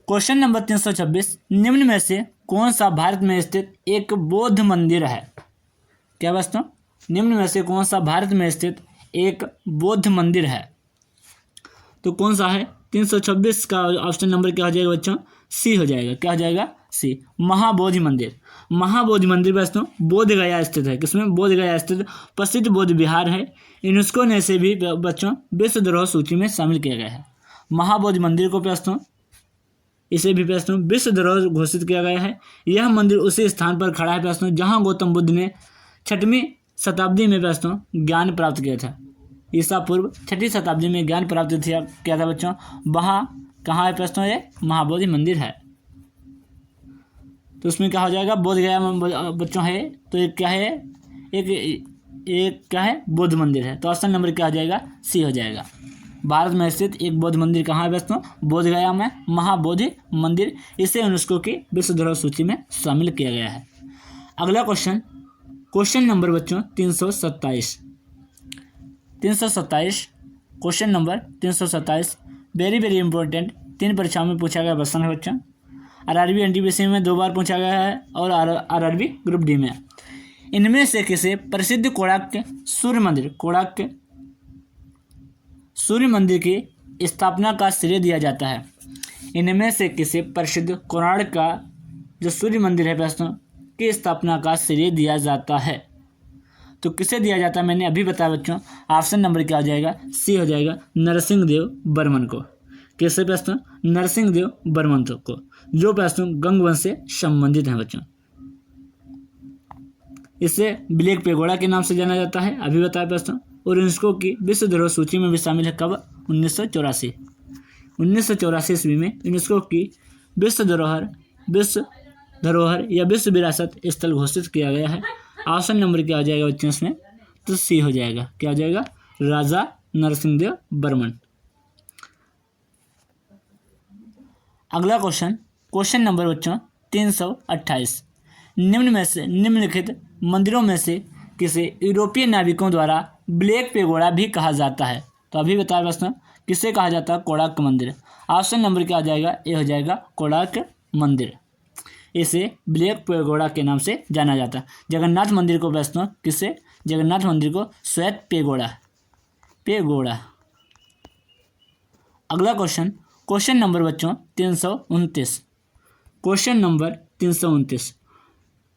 क्वेश्चन नंबर 326, निम्न में से कौन सा भारत में स्थित एक बौद्ध मंदिर है? क्या प्रश्न? निम्न में से कौन सा भारत में स्थित एक बौद्ध मंदिर है? तो कौन सा है? 326 का ऑप्शन नंबर क्या हो जाएगा बच्चों? सी हो जाएगा। क्या हो जाएगा? सी, महाबोधि मंदिर। महाबोधि मंदिर प्रश्नों बोध गया स्थित है। किसमें? बोध गया स्थित प्रसिद्ध बौद्ध विहार है। यूनेस्को ने इसे भी बच्चों विश्व धरोहर सूची में शामिल किया गया है। महाबोधि मंदिर को प्रश्नों इसे भी प्रश्नों विश्व धरोहर घोषित किया गया है। यह मंदिर उसी स्थान पर खड़ा है प्रश्नों जहां गौतम बुद्ध ने 6वीं शताब्दी में प्रश्नों ज्ञान प्राप्त किया था। ईसा पूर्व 6वीं शताब्दी में ज्ञान प्राप्त किया था बच्चों। वहाँ कहाँ है प्रश्नों? ये महाबोधि मंदिर है। तो उसमें क्या हो जाएगा? बोध गया बच्चों है। तो एक क्या है? एक क्या है? बौद्ध मंदिर है। तो ऑप्शन नंबर क्या हो जाएगा? सी हो जाएगा। भारत में स्थित एक बौद्ध मंदिर कहाँ है दोस्तों? बोध गया में महाबोधि मंदिर। इसे यूनेस्को की विश्व धरोहर सूची में शामिल किया गया है। अगला क्वेश्चन नंबर बच्चों 327। Question number 327 very very important, 3 परीक्षाओं में पूछा गया प्रश्न है बच्चों। आरआरबी एनटीपीसी में 2 बार पूछा गया है और आरआरबी ग्रुप डी में। इनमें से किसे प्रसिद्ध कोणार्क सूर्य मंदिर की स्थापना का श्रेय दिया जाता है? इनमें से किसे प्रसिद्ध कोणार्क का जो सूर्य मंदिर है प्रश्न की स्थापना का श्रेय दिया जाता है? तो किसे दिया जाता है मैंने अभी बताया बच्चों। ऑप्शन नंबर क्या हो जाएगा? सी हो जाएगा, नरसिंह देव बर्मन को। किससे प्रश्न? नरसिंह देव बर्मन को, जो प्रश्न गंग वंश से संबंधित हैं बच्चों। इसे ब्लैक पेगोड़ा के नाम से जाना जाता है, अभी बताया प्रश्न। और यूनेस्को की विश्व धरोहर सूची में भी शामिल है। कब? 1984 ईस्वी में यूनेस्को की विश्व धरोहर या विश्व विरासत स्थल घोषित किया गया है। ऑप्शन नंबर क्या हो जाएगा बच्चों इसमें? तो सी हो जाएगा। क्या हो जाएगा? राजा नरसिंह देव बर्मन। अगला क्वेश्चन नंबर बच्चों 328, निम्नलिखित मंदिरों में से किसे यूरोपीय नाविकों द्वारा ब्लैक पेगोड़ा भी कहा जाता है? तो अभी बताया प्रश्न किसे कहा जाता है? कोणार्क मंदिर। ऑप्शन नंबर क्या हो जाएगा? ए हो जाएगा, कोणार्क मंदिर। इसे ब्लैक पेगोड़ा के नाम से जाना जाता है। जगन्नाथ मंदिर को प्रश्न किसे? जगन्नाथ मंदिर को श्वेत पेगोड़ा। अगला क्वेश्चन नंबर बच्चों 329। क्वेश्चन नंबर 329,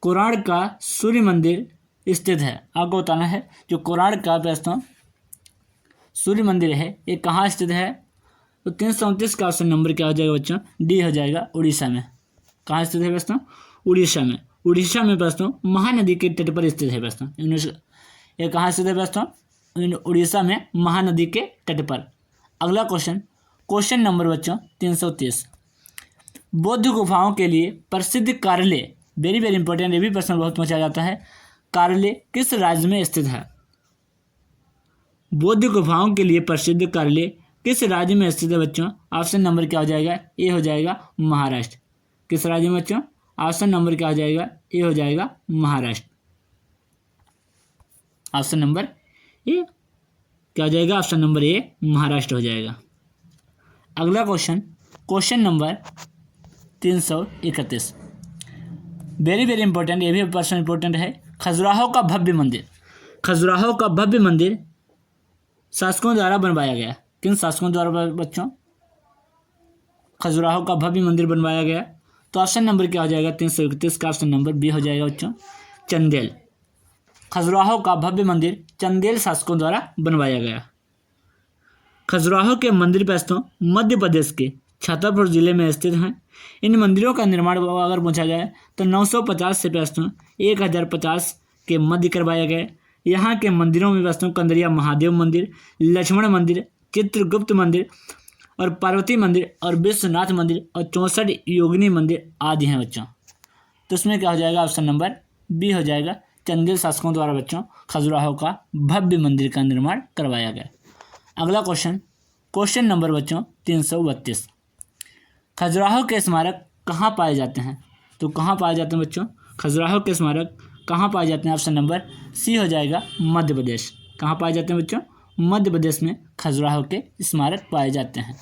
कोणार्क का सूर्य मंदिर स्थित है। आपको बताना है जो कोणार्क का प्रश्न सूर्य मंदिर है ये कहाँ स्थित है? तो 329 का ऑप्शन नंबर क्या हो जाएगा बच्चों? डी हो जाएगा, उड़ीसा में। कहाँ स्थित है प्रश्न? उड़ीसा में प्रश्न महानदी के तट पर स्थित है प्रश्न। ये कहाँ स्थित है प्रश्न? उड़ीसा में महानदी के तट पर। अगला क्वेश्चन नंबर बच्चों 330, बौद्ध गुफाओं के लिए प्रसिद्ध कार्ले, वेरी वेरी इंपॉर्टेंट, ये भी प्रश्न बहुत पूछा जाता है। कार्ले किस राज्य में स्थित है? बौद्ध गुफाओं के लिए प्रसिद्ध कार्ले किस राज्य में स्थित है बच्चों? ऑप्शन नंबर क्या हो जाएगा? ए हो जाएगा महाराष्ट्र। किस राज्य में बच्चों? ऑप्शन नंबर क्या हो जाएगा? ए हो जाएगा महाराष्ट्र। ऑप्शन नंबर ए क्या हो जाएगा? ऑप्शन नंबर ए महाराष्ट्र हो जाएगा। अगला question, question number 331, very very important, ये भी पर्सन इंपॉर्टेंट है। खजुराहो का भव्य मंदिर, खजुराहो का भव्य मंदिर शासकों द्वारा बनवाया गया। किन शासकों द्वारा बच्चों खजुराहो का भव्य मंदिर बनवाया गया? तो ऑप्शन नंबर क्या हो जाएगा? 331 का ऑप्शन नंबर बी हो जाएगा बच्चों, चंदेल। खजुराहो का भव्य मंदिर चंदेल शासकों द्वारा बनवाया गया। खजुराहो के मंदिर प्रस्तों मध्य प्रदेश के छतरपुर जिले में स्थित हैं। इन मंदिरों का निर्माण अगर पूछा जाए तो 950 से प्रस्तों 1050 के मध्य करवाया गया। यहाँ के मंदिरों में प्रस्तों कंदरिया महादेव मंदिर, लक्ष्मण मंदिर, चित्रगुप्त मंदिर और पार्वती मंदिर और विश्वनाथ मंदिर और 64 योगिनी मंदिर आदि हैं बच्चों। तो इसमें क्या हो जाएगा? ऑप्शन नंबर बी हो जाएगा, चंदेल शासकों द्वारा बच्चों खजुराहो का भव्य मंदिर का निर्माण करवाया गया। अगला क्वेश्चन, क्वेश्चन नंबर बच्चों 332, खजुराहो के स्मारक कहाँ पाए जाते हैं? तो कहाँ पाए जाते हैं बच्चों? खजुराहो के स्मारक कहाँ पाए जाते हैं? ऑप्शन नंबर सी हो जाएगा मध्य प्रदेश। कहाँ पाए जाते हैं बच्चों? मध्य प्रदेश में खजुराहो के स्मारक पाए जाते हैं।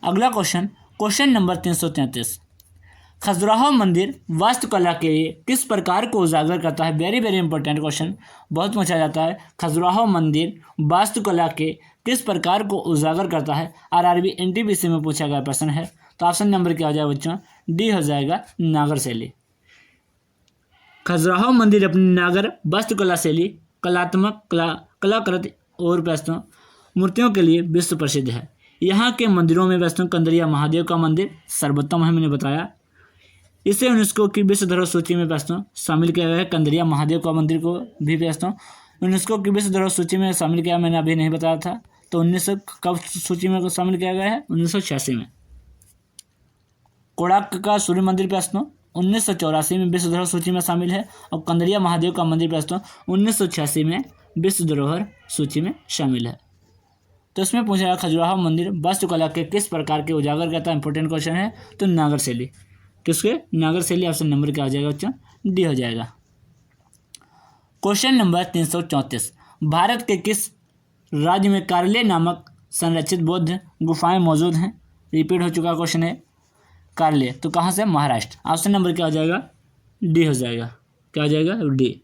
अगला क्वेश्चन, क्वेश्चन नंबर 333, खजुराहो मंदिर वास्तुकला के किस प्रकार को उजागर करता है? वेरी वेरी इंपॉर्टेंट क्वेश्चन, बहुत पूछा जाता है। खजुराहो मंदिर वास्तुकला के किस प्रकार को उजागर करता है? आरआरबी एनटीपीसी में पूछा गया प्रश्न है। तो ऑप्शन नंबर क्या हो जाएगा बच्चों? डी हो जाएगा नागर शैली। खजुराहो मंदिर अपनी नागर वास्तुकला शैली, कलात्मक कलाकृति और प्रस्तों मूर्तियों के लिए विश्व प्रसिद्ध है। यहाँ के मंदिरों में प्रस्तों कंदरिया महादेव का मंदिर सर्वोत्तम है, मैंने बताया। इसे यूनेस्को की विश्व धरोहर सूची में प्रस्तों शामिल किया गया है। कंदरिया महादेव का मंदिर को भी प्रस्तों यूनेस्को की विश्व धरोहर सूची में शामिल किया, मैंने अभी नहीं बताया था। तो 1900 कब सूची में शामिल किया गया है? 1986 में। कोणार्क का सूर्य मंदिर प्रस्तों 1984 में विश्व धरोहर सूची में शामिल है और कंदरिया महादेव का मंदिर प्रस्तों 1986 में विश्व धरोहर सूची में शामिल है। तो इसमें पूछा गया खजुराहो मंदिर वास्तुकला के किस प्रकार के उजागर करता है? इंपॉर्टेंट क्वेश्चन है। तो नागर शैली, किसके? नागर शैली। ऑप्शन नंबर क्या हो जाएगा बच्चों? डी हो जाएगा। क्वेश्चन नंबर 334, भारत के किस राज्य में कार्ले नामक संरक्षित बौद्ध गुफाएं मौजूद हैं? रिपीट हो चुका क्वेश्चन है। कार्ले, तो कहाँ से? महाराष्ट्र। ऑप्शन नंबर क्या हो जाएगा? डी हो जाएगा। क्या हो जाएगा? डी।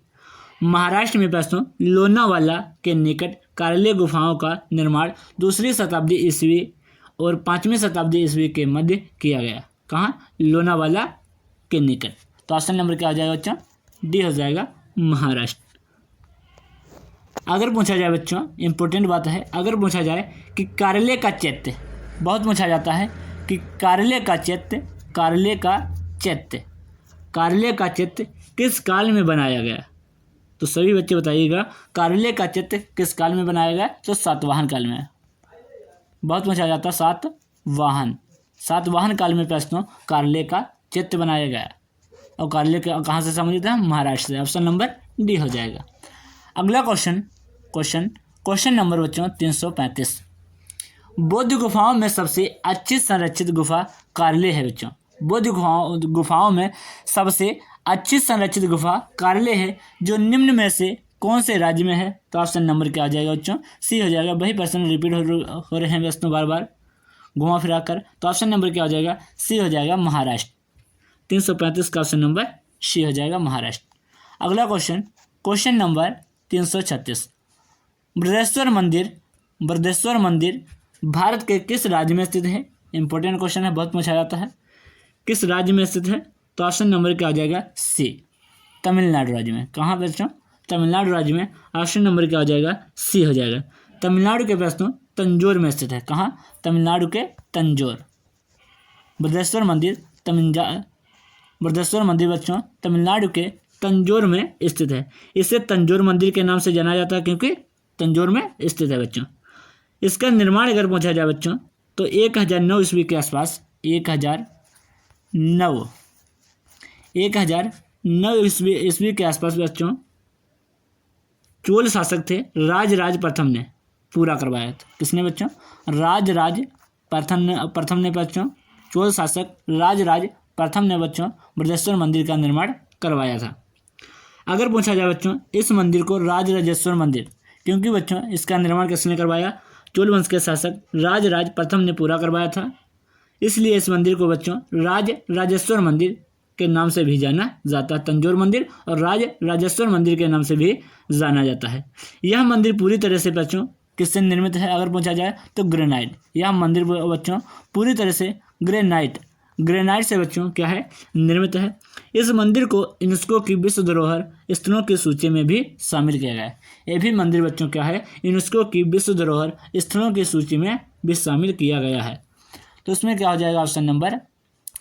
महाराष्ट्र में प्रस्तुत लोनावाला के निकट कार्ले गुफाओं का निर्माण 2री शताब्दी ईस्वी और 5वीं शताब्दी ईस्वी के मध्य किया गया। कहाँ? लोनावाला के निकट। तो ऑप्शन नंबर क्या हो जाएगा बच्चों? डी हो जाएगा महाराष्ट्र। अगर पूछा जाए बच्चों, इंपॉर्टेंट बात है, अगर पूछा जाए कि कार्ले का चैत्य, बहुत पूछा जाता है कि कार्ले का चैत्य, कार्ले का चैत्य, कार्ले का चैत्य किस काल में बनाया गया? तो सभी बच्चे बताइएगा, कार्ले का चैत्य किस काल में बनाया गया? तो सातवाहन काल में। बहुत पूछा जाता है सातवाहन काल में प्रश्नों कार्ले का चैत्य बनाया गया। और कार्ले कहाँ से संबंधित है? महाराष्ट्र से। ऑप्शन नंबर डी हो जाएगा। अगला क्वेश्चन नंबर बच्चों 335, बौद्ध गुफाओं में सबसे अच्छी संरक्षित गुफा कार्ले है बच्चों। बौद्ध गुफाओं में सबसे अच्छी संरक्षित गुफा कार्ले है, जो निम्न में से कौन से राज्य में है? तो ऑप्शन नंबर क्या आ जाएगा बच्चों? सी हो जाएगा। वही प्रश्न रिपीट हो रहे हैं बच्चों बार बार घुमा फिरा कर। तो ऑप्शन नंबर क्या हो जाएगा? सी हो जाएगा महाराष्ट्र। 335 का ऑप्शन नंबर सी हो जाएगा महाराष्ट्र। अगला क्वेश्चन नंबर 336, बृहदेश्वर मंदिर भारत के किस राज्य में स्थित है? इंपॉर्टेंट क्वेश्चन है, बहुत पूछा जाता है। किस राज्य में स्थित है? तो ऑप्शन नंबर क्या आ जाएगा? सी, तमिलनाडु राज्य में। कहाँ पे बच्चों? तमिलनाडु राज्य में। ऑप्शन नंबर क्या हो जाएगा? सी हो जाएगा। तमिलनाडु के प्रश्नों तंजौर में स्थित है। कहाँ? तमिलनाडु के तंजौर। बृहदेश्वर मंदिर बच्चों तमिलनाडु के तंजौर में स्थित है। इसे तंजौर मंदिर के नाम से जाना जाता है क्योंकि तंजौर में स्थित है बच्चों। इसका निर्माण अगर पूछा जाए बच्चों तो 1009 ईस्वी के आसपास, 1009 ईस्वी के आसपास बच्चों चोल शासक थे राजराज प्रथम ने पूरा करवाया था। किसने बच्चों? राज प्रथम ने बच्चों चोल शासक राज प्रथम ने बच्चों बृहदेश्वर मंदिर का निर्माण करवाया था। अगर पूछा जाए बच्चों इस मंदिर को राजराजेश्वर मंदिर, क्योंकि बच्चों इसका निर्माण किसने करवाया? चोल वंश के शासक राज प्रथम ने पूरा करवाया था, इसलिए इस मंदिर को बच्चों राजराजेश्वर मंदिर के नाम से भी जाना जाता है। तंजौर मंदिर और राजराजेश्वर मंदिर के नाम से भी जाना जाता है। यह मंदिर पूरी तरह से बच्चों किससे निर्मित है? अगर पूछा जाए तो ग्रेनाइट। यह मंदिर बच्चों पूरी तरह से ग्रेनाइट से बच्चों क्या है? निर्मित है। इस मंदिर को यूनेस्को की विश्व धरोहर स्थलों की सूची में भी शामिल किया गया है। यह भी मंदिर बच्चों क्या है? यूनेस्को की विश्व धरोहर स्थलों की सूची में भी शामिल किया गया है। तो इसमें क्या हो जाएगा? ऑप्शन नंबर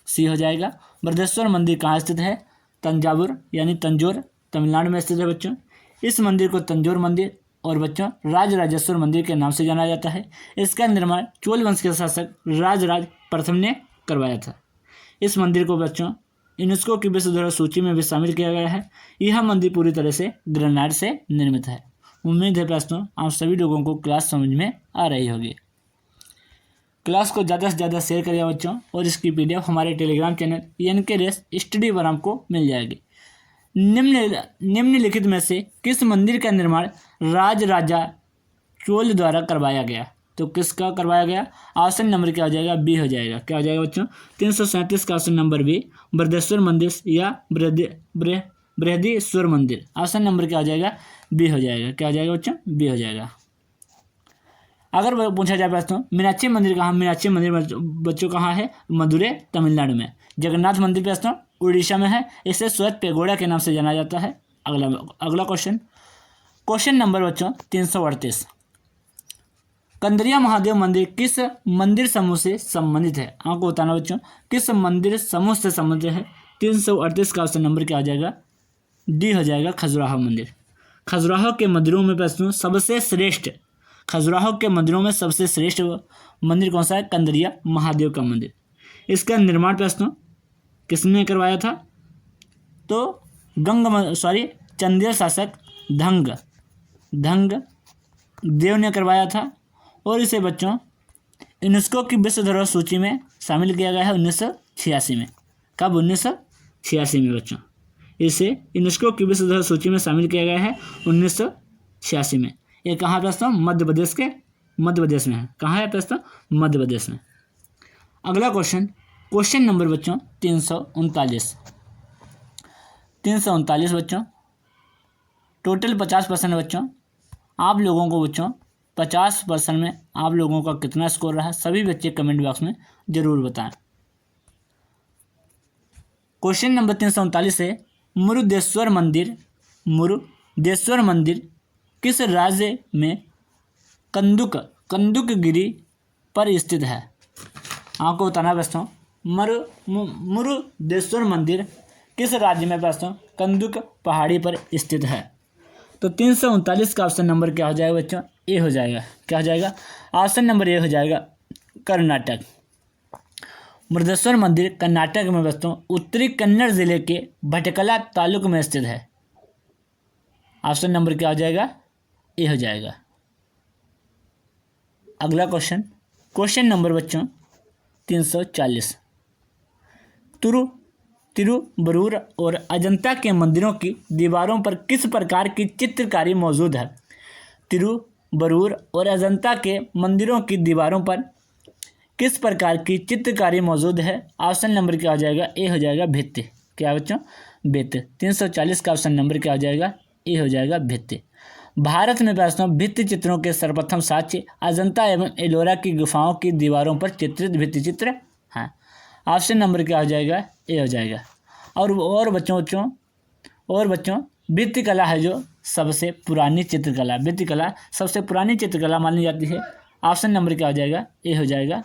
सी हो जाएगा। बृहदेश्वर मंदिर कहाँ स्थित है? तंजावुर यानी तंजौर तमिलनाडु में स्थित है बच्चों। इस मंदिर को तंजौर मंदिर और बच्चों राजराजेश्वर मंदिर के नाम से जाना जाता है। इसका निर्माण चोल वंश के शासक राज प्रथम ने करवाया था। इस मंदिर को बच्चों यूनेस्को की विश्व धरोहर सूची में भी शामिल किया गया है। यह मंदिर पूरी तरह से ग्रेनाइट से निर्मित है। उम्मीद है दोस्तों आप सभी लोगों को क्लास समझ में आ रही होगी। क्लास को ज़्यादा से ज़्यादा शेयर करिए बच्चों, और इसकी पीडीएफ हमारे Telegram channel NK race study पर आपको मिल जाएगी। निम्नलिखित में से किस मंदिर का निर्माण राजा चोल द्वारा करवाया गया? तो किसका करवाया गया? ऑप्शन नंबर क्या हो जाएगा? बी हो जाएगा। क्या हो जाएगा बच्चों? 337 का ऑप्शन नंबर बी, बृहदेश्वर मंदिर या बृहदीश्वर मंदिर। ऑप्शन नंबर क्या हो जाएगा? बी हो जाएगा। क्या हो जाएगा बच्चों? बी हो जाएगा। अगर पूछा जाए दोस्तों मीनाक्षी मंदिर कहाँ? मीनाक्षी मंदिर बच्चों कहाँ है? मदुरै तमिलनाडु में। जगन्नाथ मंदिर दोस्तों उड़ीसा में है। इसे श्वेत पेगोड़ा के नाम से जाना जाता है। अगला क्वेश्चन नंबर बच्चों 338। कंदरिया महादेव मंदिर किस मंदिर समूह से संबंधित है? आपको बताना बच्चों किस मंदिर समूह से संबंधित है। 338 का ऑप्शन नंबर क्या हो जाएगा? डी हो जाएगा, खजुराहो मंदिर। खजुराहो के मंदिरों में बच्चों सबसे श्रेष्ठ मंदिर कौन सा है? कंदरिया महादेव का मंदिर। इसका निर्माण प्रश्न किसने करवाया था? तो चंदेल शासक धंग देव ने करवाया था, और इसे बच्चों यूनेस्को की विश्व धरोहर सूची में शामिल किया गया है 1986 में। कब? 1986 में बच्चों इसे यूनेस्को की विश्व धरोहर सूची में शामिल किया गया है 1986 में। ये कहाँ पे? मध्य प्रदेश में है। कहाँ है दोस्तों? मध्य प्रदेश में। अगला क्वेश्चन नंबर बच्चों 339 बच्चों। टोटल 50% बच्चों आप लोगों को बच्चों 50% में आप लोगों का कितना स्कोर रहा? सभी बच्चे कमेंट बॉक्स में जरूर बताएं। क्वेश्चन नंबर 339 है मुरुदेश्वर मंदिर किस राज्य में कंदुकगिरी पर स्थित है? आपको बताना दोस्तों मुरुदेश्वर मंदिर किस राज्य में दोस्तों कंदुक पहाड़ी पर स्थित है? तो 339 का ऑप्शन नंबर क्या हो जाएगा बच्चों? ए हो जाएगा। क्या हो जाएगा? ऑप्शन नंबर ए हो जाएगा, कर्नाटक। मुरुदेश्वर मंदिर कर्नाटक में दोस्तों उत्तरी कन्नड़ जिले के भटकला तालुक में स्थित है। ऑप्शन नंबर क्या हो जाएगा? ए हो जाएगा। अगला क्वेश्चन नंबर बच्चों 340। तिरुबरूर और अजंता के मंदिरों की दीवारों पर किस प्रकार की चित्रकारी मौजूद है? तिरुबरूर और अजंता के मंदिरों की दीवारों पर किस प्रकार की चित्रकारी मौजूद है? ऑप्शन नंबर क्या हो जाएगा? ए हो जाएगा, भित्ति। क्या बच्चों? भित्ति। 340 का ऑप्शन नंबर क्या हो जाएगा? ए हो जाएगा, भित्ति। भारत में वैष्णव भित्ति चित्रों के सर्वप्रथम साक्ष्य अजंता एवं एलोरा की गुफाओं की दीवारों पर चित्रित भित्ति चित्र हैं। ऑप्शन नंबर क्या हो जाएगा? ए हो जाएगा। और बच्चों भित्ति कला है जो सबसे पुरानी चित्रकला, भित्ति कला सबसे पुरानी चित्रकला मानी जाती है। ऑप्शन नंबर क्या हो जाएगा? ए हो जाएगा।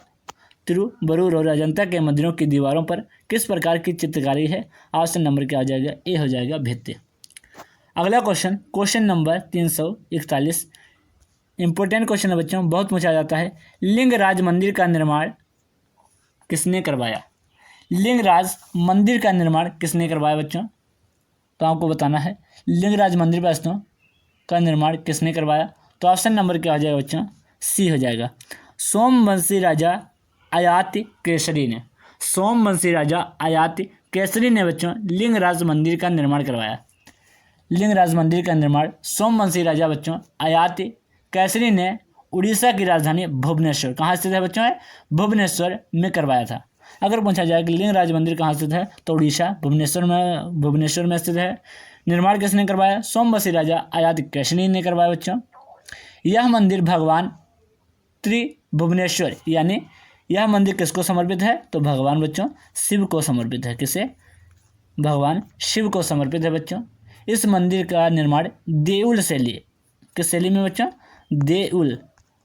तिरुबरूर और अजंता के मंदिरों की दीवारों पर किस प्रकार की चित्रकारी है? ऑप्शन नंबर क्या हो जाएगा? ए हो जाएगा, भित्ति। अगला क्वेश्चन नंबर 341 इंपॉर्टेंट क्वेश्चन है बच्चों, बहुत पूछा जाता है। लिंगराज मंदिर का निर्माण किसने करवाया? लिंगराज मंदिर का निर्माण किसने करवाया बच्चों? तो आपको बताना है लिंगराज मंदिर का निर्माण किसने करवाया। तो ऑप्शन नंबर क्या हो जाएगा बच्चों, सी हो जाएगा। सोमवंशी राजा आयाति केसरी ने, सोमवंशी राजा आयाति केसरी ने बच्चों लिंगराज मंदिर का निर्माण करवाया। लिंगराज मंदिर का निर्माण सोमवंशी राजा बच्चों आयाति केसरी ने उड़ीसा की राजधानी भुवनेश्वर, कहाँ स्थित है बच्चों, है भुवनेश्वर में करवाया था। अगर पूछा जाए कि लिंगराज मंदिर कहाँ स्थित है, तो उड़ीसा भुवनेश्वर में स्थित है। निर्माण किसने करवाया, सोमवंशी राजा आयाति केसरी ने करवाया बच्चों। यह मंदिर भगवान त्रिभुवनेश्वर, यानी यह मंदिर किसको समर्पित है, तो भगवान बच्चों शिव को समर्पित है। किसे, भगवान शिव को समर्पित है बच्चों। इस मंदिर का निर्माण देउल शैली, किस शैली में बच्चों,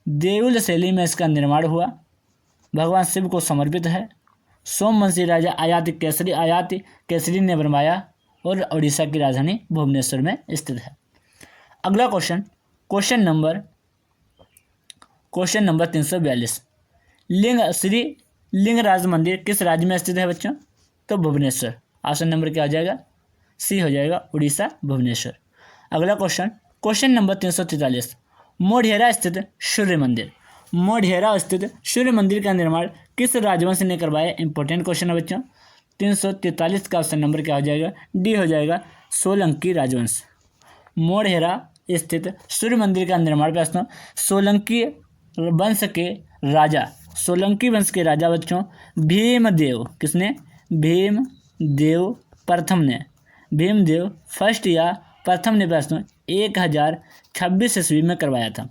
देउल शैली में इसका निर्माण हुआ, भगवान शिव को समर्पित है। सोमवंशी राजा आयाति केसरी ने बनवाया और उड़ीसा की राजधानी भुवनेश्वर में स्थित है। अगला क्वेश्चन नंबर 342, श्री लिंगराज मंदिर किस राज्य में स्थित है बच्चों, तो भुवनेश्वर। ऑप्शन नंबर क्या हो जाएगा, सी हो जाएगा, उड़ीसा भुवनेश्वर। अगला क्वेश्चन नंबर 343, मोढेरा स्थित सूर्य मंदिर, मोढेरा स्थित सूर्य मंदिर का निर्माण किस राजवंश ने करवाया। इंपॉर्टेंट क्वेश्चन है बच्चों। 343 का ऑप्शन नंबर क्या हो जाएगा, डी हो जाएगा, सोलंकी राजवंश। मोढेरा स्थित सूर्य मंदिर का निर्माण प्रश्न सोलंकी वंश के राजा बच्चों भीमदेव, किसने, भीमदेव फर्स्ट या प्रथम ने प्रश्न 1026 ईस्वी में करवाया था।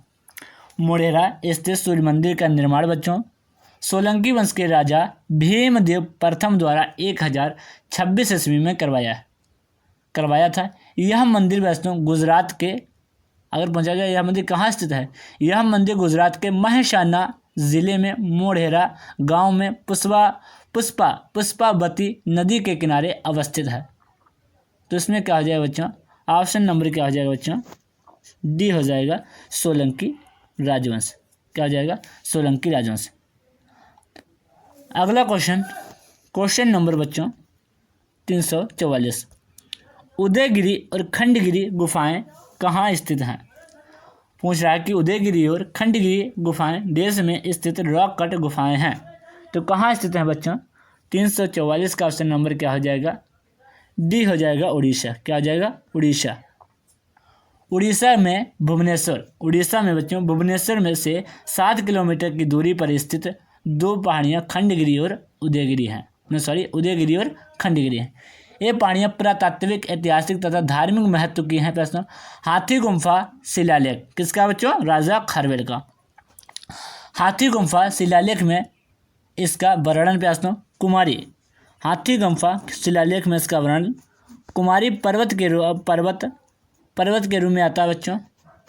मोढेरा स्थित सूर्य मंदिर का निर्माण बच्चों सोलंकी वंश के राजा भीमदेव प्रथम द्वारा 1026 ईस्वी में करवाया था। यह मंदिर बच्चों गुजरात के, अगर पूछा जाए यह मंदिर कहाँ स्थित है, यह मंदिर गुजरात के महसाना जिले में मोढेरा गांव में पुष्पावती नदी के किनारे अवस्थित है। तो इसमें क्या हो जाएगा बच्चों, ऑप्शन नंबर क्या हो जाएगा बच्चों, डी हो जाएगा, सोलंकी राजवंश। क्या हो जाएगा, सोलंकी राजवंश। अगला क्वेश्चन नंबर बच्चों 344, उदयगिरी और खंडगिरी गुफाएं कहाँ स्थित हैं। पूछ रहा है कि उदयगिरी और खंडगिरी गुफाएं देश में स्थित रॉक कट गुफाएं हैं, तो कहाँ स्थित हैं बच्चों। 344 का ऑप्शन नंबर क्या हो जाएगा, डी हो जाएगा, उड़ीसा। क्या हो जाएगा, उड़ीसा। उड़ीसा में बच्चों भुवनेश्वर में से 7 किलोमीटर की दूरी पर स्थित दो पहाड़ियाँ उदयगिरी और खंडगिरी हैं। ये पहाड़ियाँ पुरातात्विक, ऐतिहासिक तथा धार्मिक महत्व की हैं। प्रश्न हाथी गुम्फा शिलालेख किसका बच्चों, राजा खारवेल का। हाथी गुम्फा शिलालेख में इसका वर्णन प्रश्न कुमारी, हाथी गुम्फा शिलालेख में इसका वर्णन कुमारी पर्वत के रूप में आता है बच्चों।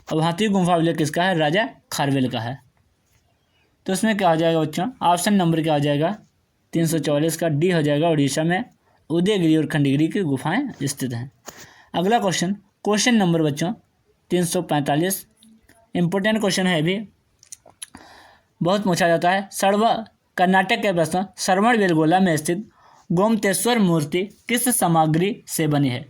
अब हाथी गुम्फा अभिलेख किसका है, राजा खारवेल का है। तो इसमें क्या हो जाएगा बच्चों, ऑप्शन नंबर क्या हो जाएगा, 344 का डी हो जाएगा, उड़ीसा में उदयगिरी और खंडगिरी की गुफाएं स्थित हैं। अगला क्वेश्चन नंबर बच्चों 345, इंपॉर्टेंट क्वेश्चन है, भी बहुत पूछा जाता है। कर्नाटक के प्रश्न श्रवणबेलगोला में स्थित गोमतेश्वर मूर्ति किस सामग्री से बनी है।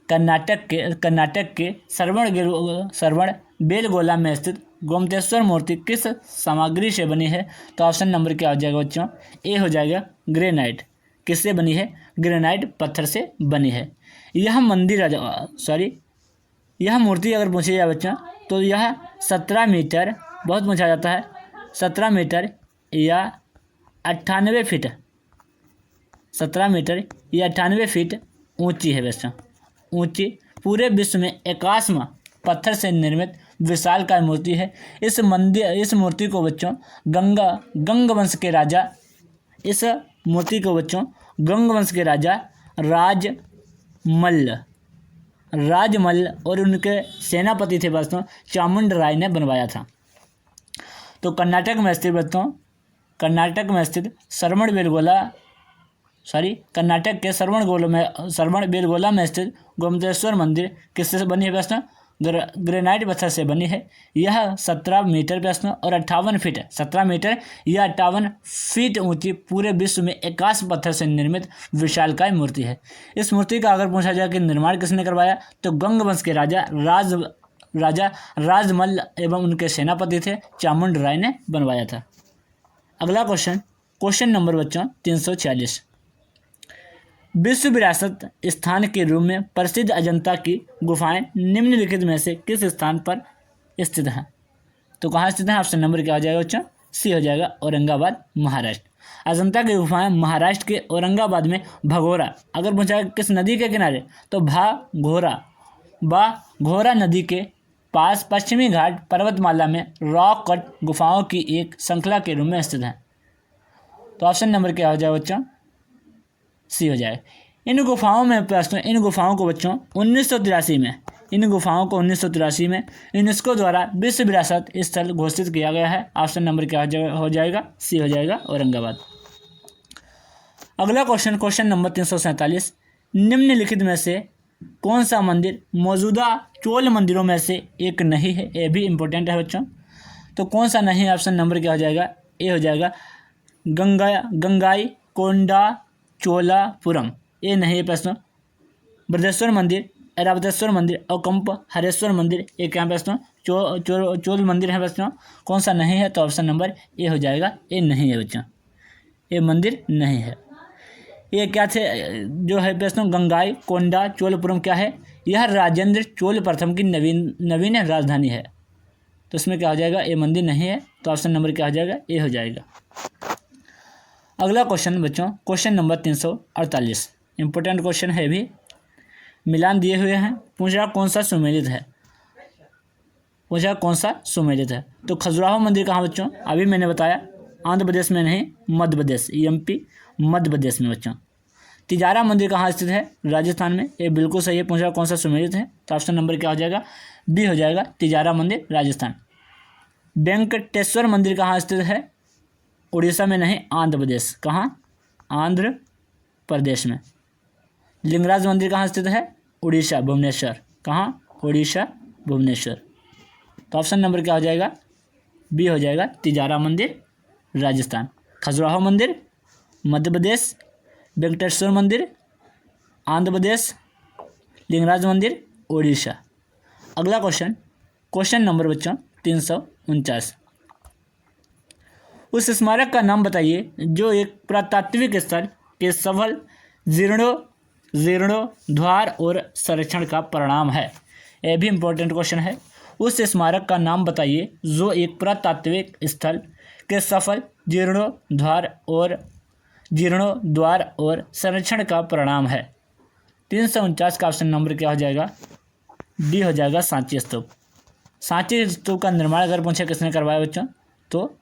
कर्नाटक के श्रवणबेलगोला में स्थित गोमतेश्वर मूर्ति किस सामग्री से बनी है। तो ऑप्शन नंबर क्या हो जाएगा बच्चों, ए हो जाएगा, ग्रेनाइट। किससे बनी है, ग्रेनाइट पत्थर से बनी है। यह मूर्ति अगर पूछी जाए बच्चों, तो यह 17 मीटर, बहुत पूछा जाता है, 17 मीटर या 98 फीट, 17 मीटर या 98 फीट ऊंची है बच्चों, ऊंची। पूरे विश्व में 81वां पत्थर से निर्मित विशालकाय मूर्ति है। इस मूर्ति को बच्चों गंग वंश के राजा राजमल और उनके सेनापति थे बच्चों चामुंड राय ने बनवाया था। तो कर्नाटक में स्थित कर्नाटक के श्रवणबेलगोला में स्थित गोमतेश्वर मंदिर किससे बनी है प्रश्न, ग्रेनाइट पत्थर से बनी है। यह 17 मीटर प्रश्न और 58 फीट, 17 मीटर या 58 फीट ऊंची, पूरे विश्व में 81 पत्थर से निर्मित विशालकाय मूर्ति है। इस मूर्ति का अगर पूछा जाए कि निर्माण किसने करवाया, तो गंग वंश के राजा राजा राजमल एवं उनके सेनापति थे चामुंड राय ने बनवाया था। अगला क्वेश्चन नंबर बच्चों 346, विश्व विरासत स्थान के रूप में प्रसिद्ध अजंता की गुफाएं निम्नलिखित में से किस स्थान पर स्थित हैं? तो कहाँ स्थित है? ऑप्शन नंबर क्या हो जाएगा बच्चों? सी हो जाएगा, औरंगाबाद महाराष्ट्र। अजंता की गुफाएं महाराष्ट्र के औरंगाबाद में भगोरा, अगर पूछा किस नदी के किनारे तो घोरा नदी के पास पश्चिमी घाट पर्वतमाला में रॉक कट गुफाओं की एक श्रृंखला के रूप में स्थित है। तो ऑप्शन नंबर क्या हो जाएगा बच्चों? सी हो जाएगा। इन गुफाओं को बच्चों 1983 में यूनेस्को द्वारा विश्व विरासत स्थल घोषित किया गया है। ऑप्शन नंबर क्या हो जाएगा? सी हो जाएगा, औरंगाबाद। अगला क्वेश्चन नंबर 347, निम्नलिखित में से कौन सा मंदिर मौजूदा चोल मंदिरों में से एक नहीं है? ये भी इंपॉर्टेंट है बच्चों। तो कौन सा नहीं है? ऑप्शन नंबर क्या हो जाएगा? ए हो जाएगा, गंगाई कोंडा चोलापुरम, ये नहीं है प्रश्न। बृहदेश्वर मंदिर, ऐरावतेश्वर मंदिर और कंप हरेश्वर मंदिर, ये क्या प्रश्न? चोल मंदिर है बच्चों। कौन सा नहीं है? तो ऑप्शन नंबर ए हो जाएगा, ये नहीं है बच्चों, ये मंदिर नहीं है। ये क्या थे जो है प्रश्न? गंगाई कोंडा चोलपुरम क्या है? यह राजेंद्र चोल प्रथम की नवीन राजधानी है। तो इसमें क्या हो जाएगा? ये मंदिर नहीं है। तो ऑप्शन नंबर क्या हो जाएगा? ए हो जाएगा। अगला क्वेश्चन बच्चों, क्वेश्चन नंबर 348, इंपॉर्टेंट क्वेश्चन है भी, मिलान दिए हुए हैं। पूछा कौन सा सुमेलित है? तो खजुराहो मंदिर कहाँ बच्चों? अभी मैंने बताया, आंध्र प्रदेश में नहीं, मध्य प्रदेश, एमपी मध्य प्रदेश में बच्चों। तिजारा मंदिर कहाँ स्थित है? राजस्थान में, ये बिल्कुल सही है। पूछा कौन सा सुमेलित है? तो ऑप्शन नंबर क्या हो जाएगा? बी हो जाएगा, तिजारा मंदिर, राजस्थान। वेंकटेश्वर मंदिर कहाँ स्थित है? उड़ीसा में नहीं, आंध्र प्रदेश। कहाँ? आंध्र प्रदेश में। लिंगराज मंदिर कहाँ स्थित है? उड़ीसा, भुवनेश्वर। कहाँ? उड़ीसा, भुवनेश्वर। तो ऑप्शन नंबर क्या हो जाएगा? बी हो जाएगा, तिजारा मंदिर, राजस्थान। खजुराहो मंदिर मध्य प्रदेश, वेंकटेश्वर मंदिर आंध्र प्रदेश, लिंगराज मंदिर उड़ीसा। अगला क्वेश्चन नंबर बच्चों 349, उस स्मारक का नाम बताइए जो एक पुरातात्विक स्थल के सफल जीर्णोद्धार और संरक्षण का परिणाम है। यह भी इम्पोर्टेंट क्वेश्चन है। उस स्मारक का नाम बताइए जो एक पुरातात्विक स्थल के सफल जीर्णोद्धार और संरक्षण का परिणाम है। 349 का ऑप्शन नंबर क्या हो जाएगा? डी हो जाएगा, सांची स्तूप। सांची स्तूप का निर्माण अगर पूछे किसने करवाया बच्चों, तो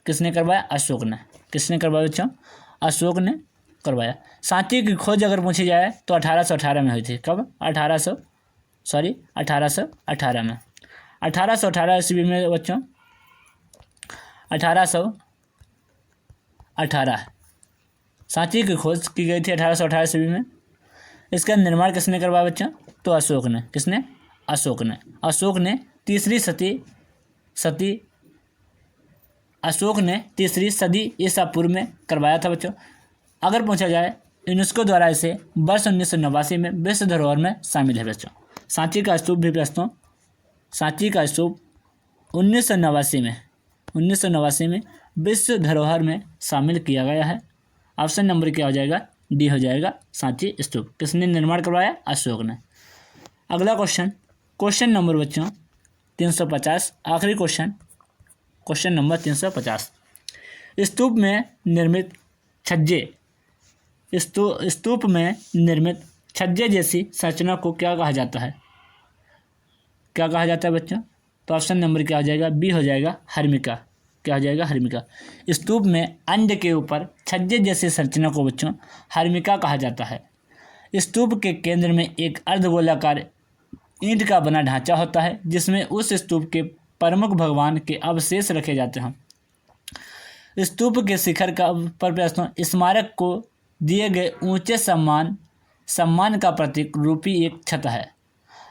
किसने करवाया? अशोक ने। किसने करवाया बच्चों? अशोक ने करवाया। सांची की खोज अगर पूछी जाए तो 1818 में हुई थी। कब? 1818 में। 1818 ईस्वी में बच्चों, 1818 सांची की खोज की गई थी 1818 ईस्वी में। इसका निर्माण किसने करवाया बच्चों? तो अशोक ने। किसने? अशोक ने। अशोक ने तीसरी सदी ईसा पूर्व में करवाया था बच्चों। अगर पूछा जाए यूनेस्को द्वारा इसे वर्ष 1989 में विश्व धरोहर में शामिल है बच्चों। सांची का स्तूप भी प्रश्नों, सांची का स्तूप 1989 में विश्व धरोहर में शामिल किया गया है। ऑप्शन नंबर क्या हो जाएगा? डी हो जाएगा, सांची स्तूप। किसने निर्माण करवाया? अशोक ने। अगला क्वेश्चन नंबर बच्चों 350, आखिरी क्वेश्चन नंबर 350, स्तूप में निर्मित छज्जे जैसी संरचना को क्या कहा जाता है? क्या कहा जाता है बच्चों? तो ऑप्शन नंबर क्या हो जाएगा? बी हो जाएगा, हर्मिका। क्या हो जाएगा? हर्मिका। स्तूप में अंड के ऊपर छज्जे जैसी संरचना को बच्चों हर्मिका कहा जाता है। स्तूप के केंद्र में एक अर्धगोलाकार ईंट का बना ढांचा होता है जिसमें उस स्तूप के प्रमुख भगवान के अवशेष रखे जाते हैं। स्तूप के शिखर पर प्रश्न स्मारक को दिए गए ऊंचे सम्मान का प्रतीक रूपी एक छत है।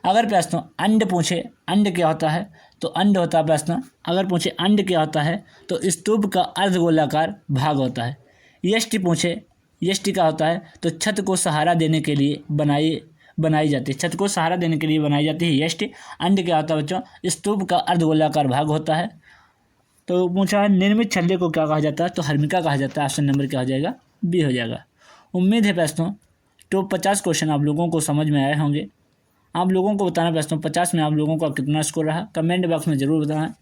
अगर प्रश्न अंड पूछे अंड क्या होता है, तो अंड होता है प्रश्न। अगर पूछे अंड क्या होता है तो स्तूप का अर्धगोलाकार भाग होता है। यष्टि पूछे यष्टि का होता है तो छत को सहारा देने के लिए बनाई जाती है? छत को सहारा देने के लिए बनाई जाती है यष्टि। अंड क्या होता है बच्चों? स्तूप का अर्धगोलाकार भाग होता है। तो पूछा निर्मित छल्ले को क्या कहा जाता है? तो हर्मिका कहा जाता है। ऑप्शन नंबर क्या हो जाएगा? बी हो जाएगा। उम्मीद है दोस्तों टॉप 50 क्वेश्चन आप लोगों को समझ में आए होंगे। आप लोगों को बताना दोस्तों 50 में आप लोगों का कितना स्कोर रहा, कमेंट बॉक्स में ज़रूर बताना।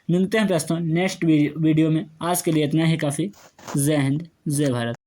मिलते हैं दोस्तों नेक्स्ट वीडियो में। आज के लिए इतना ही काफ़ी। जय हिंद, जय भारत।